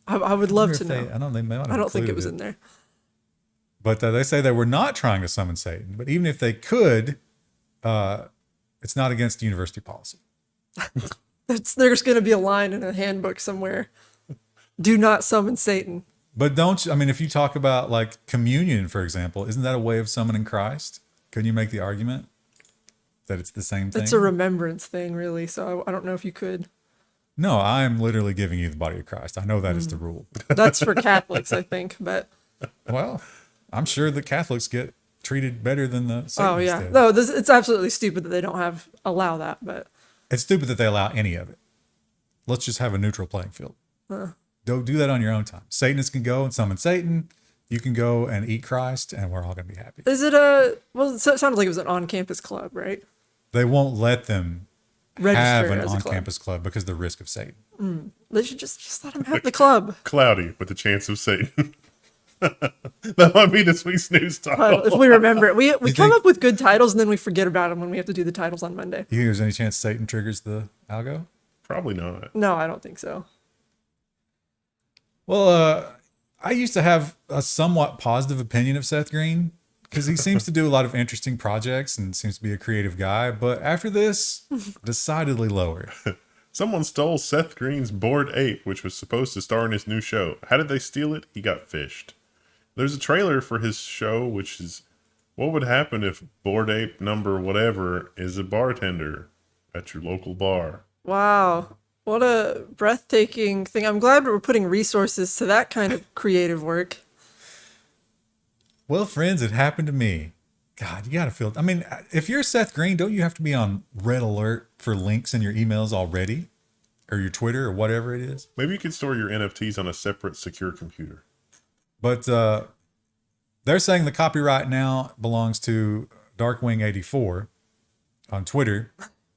I would love to They- know. I don't, they may not have I don't think it included was in there. But they say they were not trying to summon Satan. But even if they could, it's not against university policy. There's going to be a line in a handbook somewhere. Do not summon Satan. But if you talk about like communion, for example, isn't that a way of summoning Christ? Couldn't you make the argument that it's the same thing? It's a remembrance thing, really. So I don't know if you could. No, I'm literally giving you the body of Christ. I know that is the rule. That's for Catholics, I think. But Well, I'm sure the Catholics get treated better than the Satanists oh yeah, did. no, it's absolutely stupid that they don't allow that. But It's stupid that they allow any of it. Let's just have a neutral playing field. Don't do that on your own time. Satanists can go and summon Satan. You can go and eat Christ, and we're all going to be happy. is it a well? It sounded like it was an on-campus club, right? They won't let them Register have an as a club. on-campus club because of the risk of Satan. They should just let them have the club. Cloudy with the chance of Satan. That might be this week's news title. If we remember it, we come think- up with good titles and then we forget about them when we have to do the titles on Monday. You think there's any chance Satan triggers the algo? Probably not. No, I don't think so. Well, I used to have a somewhat positive opinion of Seth Green because he seems to do a lot of interesting projects and seems to be a creative guy. But after this, decidedly lower. Someone stole Seth Green's Bored Ape, which was supposed to star in his new show. How did they steal it? He got fished. There's a trailer for his show, which is what would happen if Bored Ape number whatever is a bartender at your local bar. Wow. What a breathtaking thing. I'm glad we're putting resources to that kind of creative work. Well, friends, it happened to me. God, you got to feel... I mean, if you're Seth Green, don't you have to be on red alert for links in your emails already? Or your Twitter or whatever it is? Maybe you could store your NFTs on a separate secure computer. But they're saying the copyright now belongs to Darkwing84 on Twitter,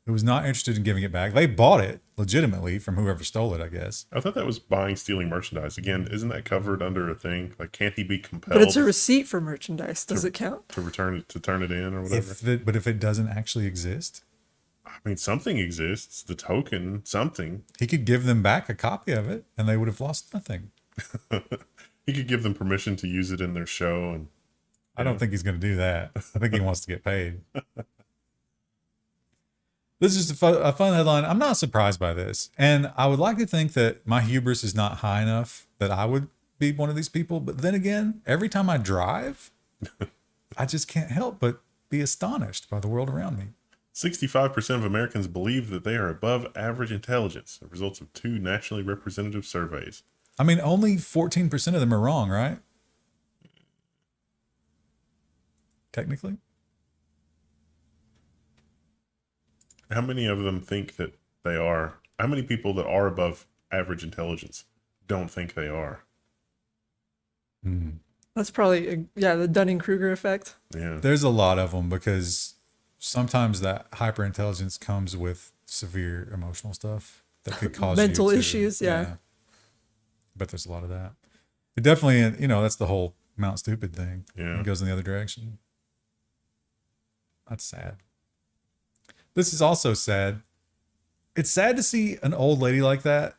who was not interested in giving it back. They bought it legitimately from whoever stole it, I guess. I thought that was buying, stealing merchandise. Again, isn't that covered under a thing? Like, can't he be compelled But it's a receipt for merchandise. Does it count? to return it, to turn it in or whatever? But if it doesn't actually exist, I mean, something exists. The token, something. he could give them back a copy of it and they would have lost nothing. He could give them permission to use it in their show. And I don't think he's going to do that. I think he wants to get paid. This is a fun headline. I'm not surprised by this. And I would like to think that my hubris is not high enough that I would be one of these people. But then again, every time I drive, I just can't help but be astonished by the world around me. 65% of Americans believe that they are above average intelligence, the results of 2 nationally representative surveys. I mean, only 14% of them are wrong, right? Technically. How many of them think that they are? How many people that are above average intelligence don't think they are? That's probably, the Dunning-Kruger effect. Yeah. There's a lot of them because sometimes that hyperintelligence comes with severe emotional stuff that could cause Mental you to, issues, yeah. But there's a lot of that. It definitely, that's the whole Mount Stupid thing. Yeah. It goes in the other direction. That's sad. This is also sad. It's sad to see an old lady like that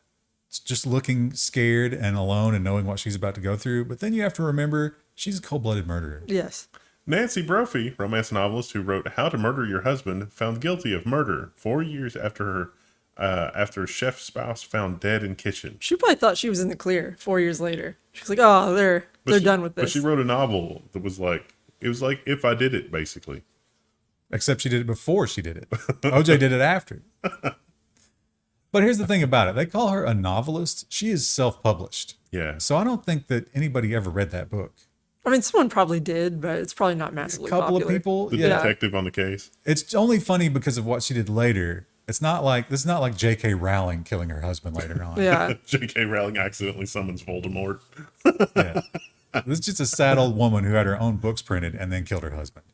just looking scared and alone and knowing what she's about to go through. But then you have to remember she's a cold-blooded murderer. Yes. Nancy Brophy, romance novelist who wrote How to Murder Your Husband, found guilty of murder 4 years after chef spouse found dead in kitchen. She probably thought she was in the clear 4 years later. She's like, oh, they're done with this. But she wrote a novel that was like, it was like If I Did It, basically. Except she did it before she did it. OJ did it after. But here's the thing about it. They call her a novelist. She is self-published. Yeah. So I don't think that anybody ever read that book. I mean, someone probably did, but it's probably not massively A couple popular. of people. The Yeah. detective on the case. It's only funny because of what she did later. It's not like J.K. Rowling killing her husband later on. Yeah. J.K. Rowling accidentally summons Voldemort. Yeah. This is just a sad old woman who had her own books printed and then killed her husband.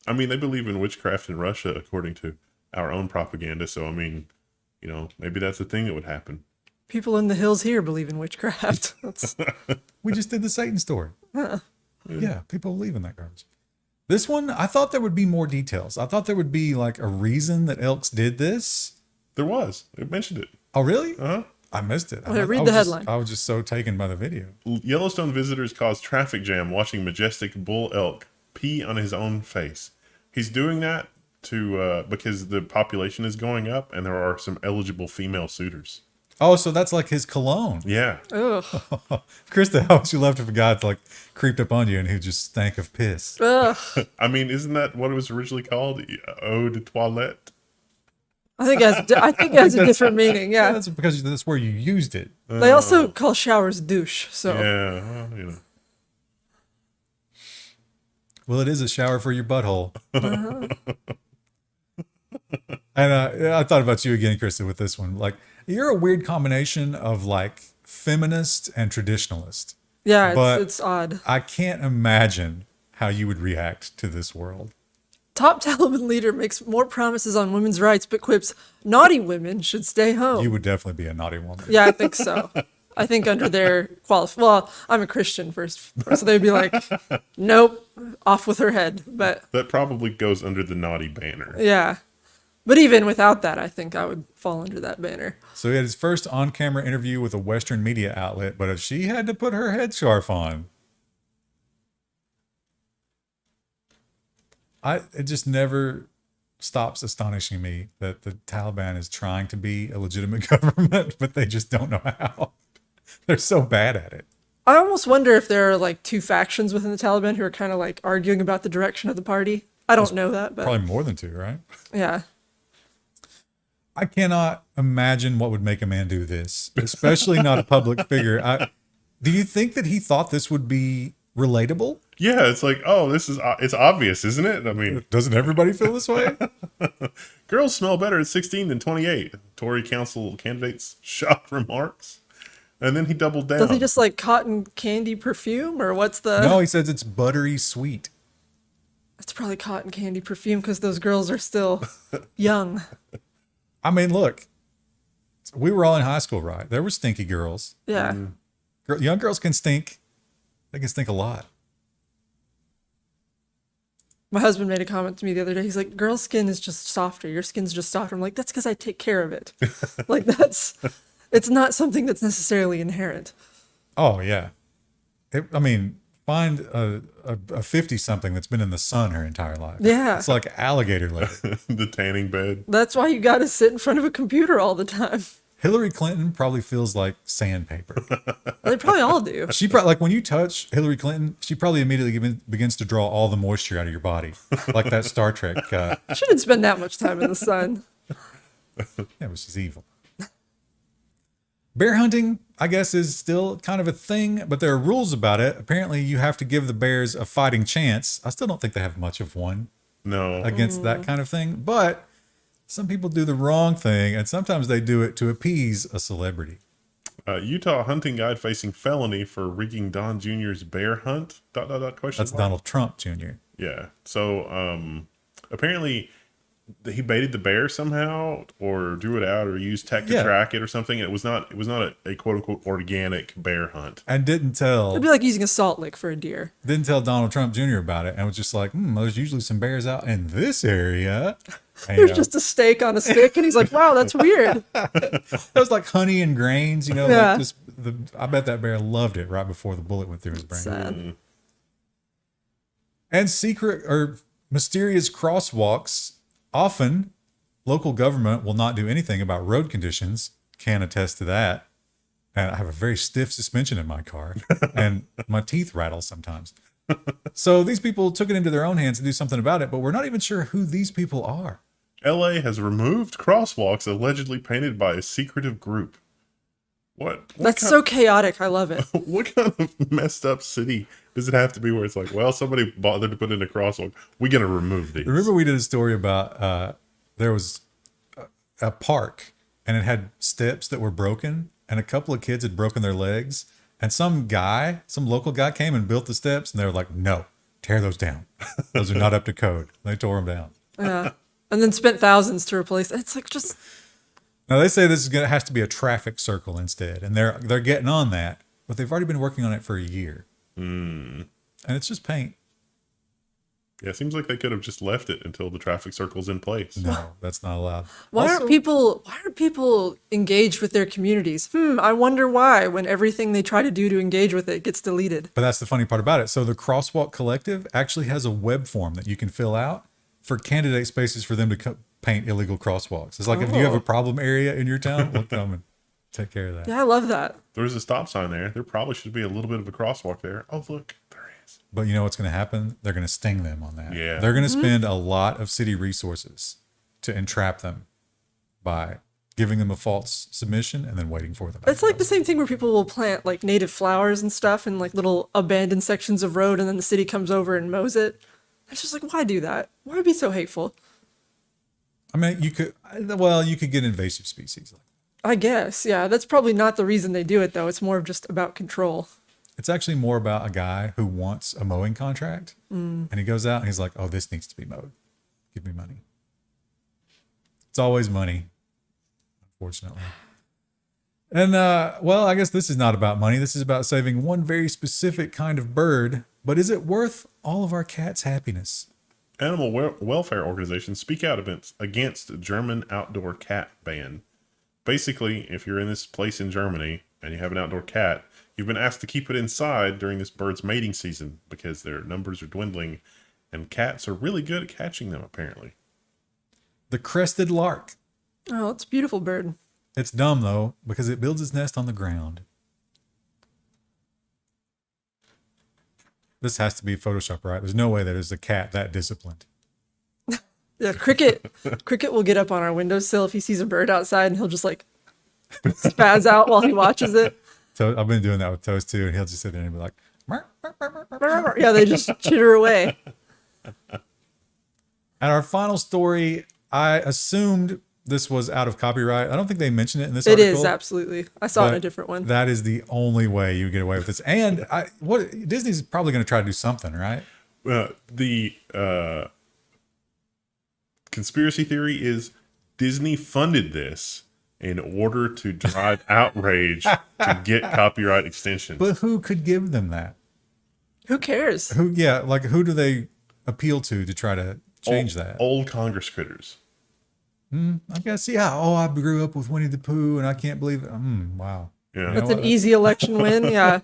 I mean, they believe in witchcraft in Russia, according to our own propaganda. So, I mean, maybe that's a thing that would happen. People in the hills here believe in witchcraft. That's, We just did the Satan story. Yeah, people believe in that garbage. This one, I thought there would be more details. I thought there would be like a reason that Elks did this. There was. It mentioned it. Oh, really? Uh-huh. I missed it. Okay, read the headline. I was just so taken by the video. Yellowstone visitors caused traffic jam watching majestic bull elk pee on his own face. He's doing that because the population is going up and there are some eligible female suitors. Oh, so that's like his cologne. Yeah. ugh. Krista, how would you left if a guy like creeped up on you and he just stank of piss? Ugh. I mean, isn't that what it was originally called? Eau de toilette? I think it has a different meaning. Yeah, Yeah. that's because that's where you used it. They also call showers douche. So Yeah. Well, Well, it is a shower for your butthole. And I thought about you again, Krista, with this one. Like, you're a weird combination of like feminist and traditionalist. yeah, But- it's odd. I can't imagine how you would react to this world. Top Taliban leader makes more promises on women's rights, but quips naughty women should stay home. You would definitely be a naughty woman. Yeah, I think so. I think under their well, I'm a Christian first, so they'd be like, nope, off with her head. But that probably goes under the naughty banner. yeah, but even without that, I think I would fall under that banner. So he had his first on-camera interview with a Western media outlet, but if she had to put her headscarf on, It just never stops astonishing me that the Taliban is trying to be a legitimate government, but they just don't know how. They're so bad at it. I almost wonder if there are like two factions within the Taliban who are kind of like arguing about the direction of the party. I don't know that, but Probably more than two, right? yeah. I cannot imagine what would make a man do this, especially not a public figure. Do you think that he thought this would be relatable? Yeah, it's like, oh, it's obvious, isn't it? I mean, Doesn't everybody feel this way? girls smell better at 16 than 28. Tory council candidates shocked remarks. And then he doubled down. Does he just like cotton candy perfume or what's the... No, he says it's buttery sweet. It's probably cotton candy perfume because those girls are still young. I mean, look, we were all in high school, right? There were stinky girls. Yeah. Young girls can stink. They can stink a lot. My husband made a comment to me the other day. He's like, girl skin is just softer. Your skin's just softer. I'm like, that's because I take care of it. Like it's not something that's necessarily inherent. Oh, yeah. I mean, find a 50-something that's been in the sun her entire life. Yeah. It's like alligator leather. the tanning bed. That's why you got to sit in front of a computer all the time. Hillary Clinton probably feels like sandpaper. They probably all do. She probably, like when you touch Hillary Clinton, she probably immediately begins to draw all the moisture out of your body. Like that Star Trek. She didn't spend that much time in the sun. Yeah, but she's evil. Bear hunting, I guess, is still kind of a thing, but there are rules about it. Apparently, you have to give the bears a fighting chance. I still don't think they have much of one No. against that kind of thing, but some people do the wrong thing, and sometimes they do it to appease a celebrity. Utah hunting guide facing felony for rigging Don Jr.'s bear hunt? ... Question That's mark? Donald Trump Jr. Yeah. So apparently he baited the bear somehow, or drew it out, or used tech to Yeah. track it, or something. It was not a quote unquote organic bear hunt. And didn't tell It'd be like using a salt lick for a deer. Donald Trump Jr. about it, and was just like, there's usually some bears out in this area. And, There's just a steak on a stick, and he's like, wow, that's weird. it was like honey and grains, Yeah. like just I bet that bear loved it right before the bullet went through his brain. Sad. And secret or mysterious crosswalks. Often, local government will not do anything about road conditions. Can attest to that. And I have a very stiff suspension in my car, and my teeth rattle sometimes. So these people took it into their own hands to do something about it, but we're not even sure who these people are. LA has removed crosswalks allegedly painted by a secretive group. What That's so chaotic. I love it. what kind of messed up city does it have to be where it's like, well, somebody bothered to put in a crosswalk, we're gonna remove these? Remember we did a story about there was a park and it had steps that were broken, and a couple of kids had broken their legs, and some local guy came and built the steps, and they were like, no, tear those down. Those are not up to code. They tore them down. Yeah. And then spent thousands to replace it. It's like just... Now they say this has to be a traffic circle instead, and they're getting on that, but they've already been working on it for a year. And it's just paint. Yeah, it seems like they could have just left it until the traffic circle's in place. No, that's not allowed. Why Also- aren't people engaged with their communities? I wonder why, when everything they try to do to engage with it gets deleted. But that's the funny part about it. So the Crosswalk Collective actually has a web form that you can fill out for candidate spaces for them to paint illegal crosswalks. It's like if you have a problem area in your town, we'll come and take care of that. Yeah, I love that. There's a stop sign there. There probably should be a little bit of a crosswalk there. Oh, look, there is. But you know what's going to happen? They're going to sting them on that. Yeah. They're going to spend a lot of city resources to entrap them by giving them a false submission and then waiting for them. It's like the same thing where people will plant like native flowers and stuff in like little abandoned sections of road, and then the city comes over and mows it. It's just like, why do that? Why be so hateful? I mean, you could get invasive species. I guess, yeah. That's probably not the reason they do it, though. It's more of just about control. It's actually more about a guy who wants a mowing contract, and he goes out and he's like, "Oh, this needs to be mowed. Give me money." It's always money, unfortunately. And I guess this is not about money. This is about saving one very specific kind of bird. But is it worth all of our cats' happiness? Animal welfare organizations speak out against German outdoor cat ban. Basically, if you're in this place in Germany and you have an outdoor cat, you've been asked to keep it inside during this bird's mating season because their numbers are dwindling. and cats are really good at catching them, apparently. The crested lark. Oh, it's a beautiful bird. It's dumb, though, because it builds its nest on the ground. This has to be Photoshop, right? There's no way there's a cat that disciplined. Yeah, Cricket will get up on our windowsill if he sees a bird outside, and he'll just like spaz out while he watches it. So I've been doing that with Toast too, and he'll just sit there and be like, "Meow, meow, meow, meow, meow." Yeah, they just chitter away. And our final story, I assumed this was out of copyright. I don't think they mentioned it in this It article. is, absolutely. I saw it in but a different one. That is the only way you get away with this. And Disney's probably going to try to do something, right? The conspiracy theory is Disney funded this in order to drive outrage to get copyright extensions. But who could give them that? Who cares? Who do they appeal to try to change that? Old Congress critters. I guess, yeah. Oh, I grew up with Winnie the Pooh, and I can't believe it. Wow. Yeah. That's an easy election win. Yeah.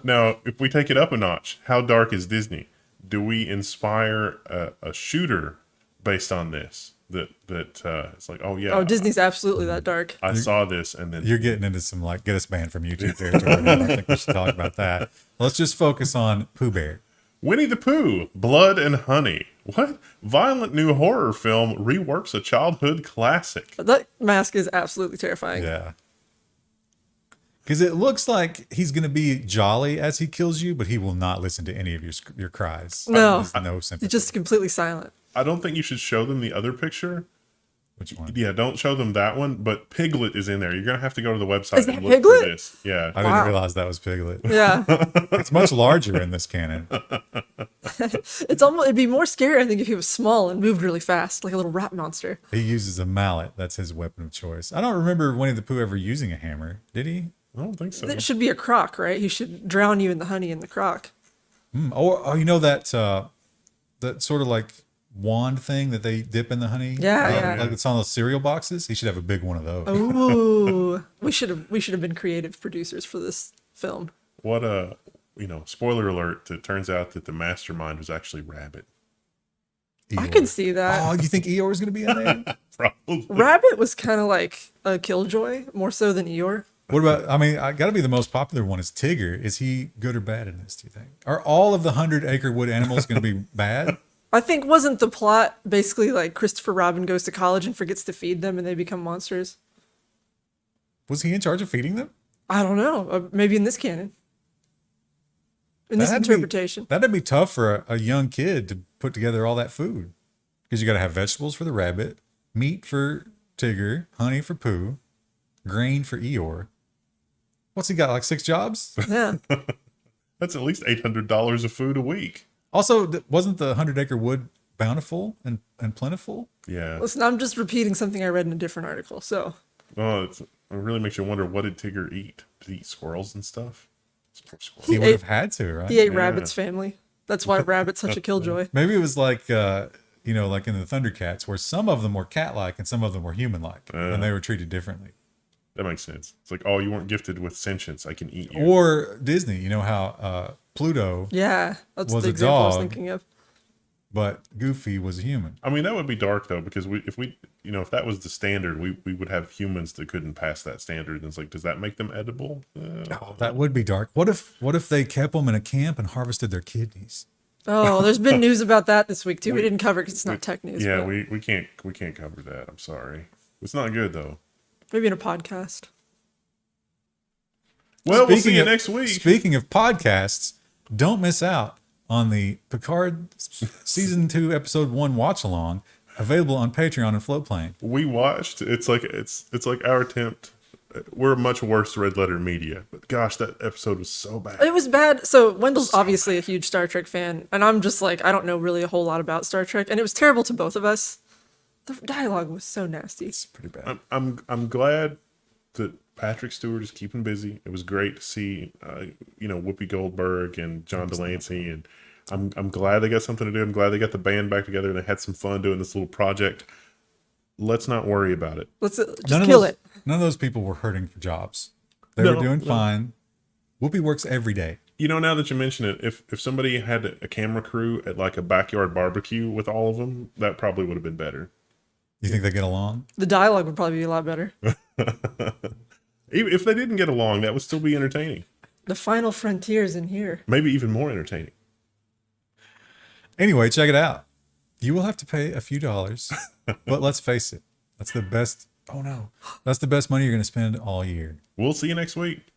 Now, if we take it up a notch, how dark is Disney? Do we inspire a shooter based on this? That it's like, oh yeah. Oh, Disney's absolutely that dark. I saw this, and then You're getting into some like get us banned from YouTube territory. I don't think we should talk about that. Let's just focus on Pooh Bear. Winnie the Pooh, Blood and Honey. What? Violent new horror film reworks a childhood classic. That mask is absolutely terrifying. Yeah. Because it looks like he's going to be jolly as he kills you, but he will not listen to any of your cries. No. There's no sympathy. He's just completely silent. I don't think you should show them the other picture. Which one? Yeah, don't show them that one, but Piglet is in there. You're going to have to go to the website Is that and look Piglet? for this. Yeah. I didn't realize that was Piglet. Yeah. It's much larger in this canon. It'd be more scary, I think, if he was small and moved really fast, like a little rat monster. He uses a mallet. That's his weapon of choice. I don't remember Winnie the Pooh ever using a hammer. Did he? I don't think so. It should be a crock, right? He should drown you in the honey in the crock. Or you know that sort of like wand thing that they dip in the honey? Yeah. Like it's on those cereal boxes. He should have a big one of those. Ooh. We should have been creative producers for this film. What spoiler alert, it turns out that the mastermind was actually Rabbit. I can see that. Oh, you think Eeyore's going to be in there? Probably. Rabbit was kind of like a killjoy, more so than Eeyore. What about, I got to be the most popular one is Tigger. Is he good or bad in this, do you think? Are all of the 100-acre wood animals going to be bad? I think wasn't the plot basically like Christopher Robin goes to college and forgets to feed them and they become monsters? Was he in charge of feeding them? I don't know. Maybe in this canon. In this interpretation. That'd be tough for a young kid to put together all that food. Because you got to have vegetables for the rabbit, meat for Tigger, honey for Pooh, grain for Eeyore. What's he got, like 6 jobs? Yeah. That's at least $800 of food a week. Also, wasn't the 100-acre wood bountiful and plentiful? Yeah. Listen, I'm just repeating something I read in a different article. So, Oh, it really makes you wonder, what did Tigger eat? Did he eat squirrels and stuff? Squirrels. He would have had to, right? he ate Rabbit's family. That's why Rabbit's such a killjoy. Maybe it was like, like in the Thundercats, where some of them were cat-like and some of them were human-like, and they were treated differently. That makes sense. It's like, oh, you weren't gifted with sentience. I can eat you. Or Disney, you know how Pluto, Yeah, that's Was the a example I was dog. thinking of. but Goofy was a human. I mean, that would be dark though, because if that was the standard, we would have humans that couldn't pass that standard. And it's like, does that make them edible? Oh, that would be dark. What if they kept them in a camp and harvested their kidneys? Oh, there's been news about that this week too. We didn't cover it because it's not tech news. Yeah, but we can't cover that. I'm sorry. It's not good though. maybe in a podcast. Well, we'll see you next week. Speaking of podcasts, don't miss out on the Picard Season 2, Episode 1 watch-along, available on Patreon and Floatplane. We watched. It's like our attempt. We're a much worse red letter media, but gosh, that episode was so bad. It was bad. So Wendell's obviously a huge Star Trek fan, and I'm just like, I don't know really a whole lot about Star Trek, and it was terrible to both of us. The dialogue was so nasty. It's pretty bad. I'm glad that Patrick Stewart is keeping busy. It was great to see, Whoopi Goldberg and John Delancey, and I'm glad they got something to do. I'm glad they got the band back together and they had some fun doing this little project. Let's not worry about it. Let's just kill it. None of those people were hurting for jobs. They were doing fine. Whoopi works every day. You know, now that you mention it, if somebody had a camera crew at like a backyard barbecue with all of them, that probably would have been better. You think they get along? The dialogue would probably be a lot better. Even if they didn't get along, that would still be entertaining. The final frontier's in here. Maybe even more entertaining. Anyway, check it out. You will have to pay a few dollars, but let's face it, that's the best. Oh no, that's the best money you're going to spend all year. We'll see you next week.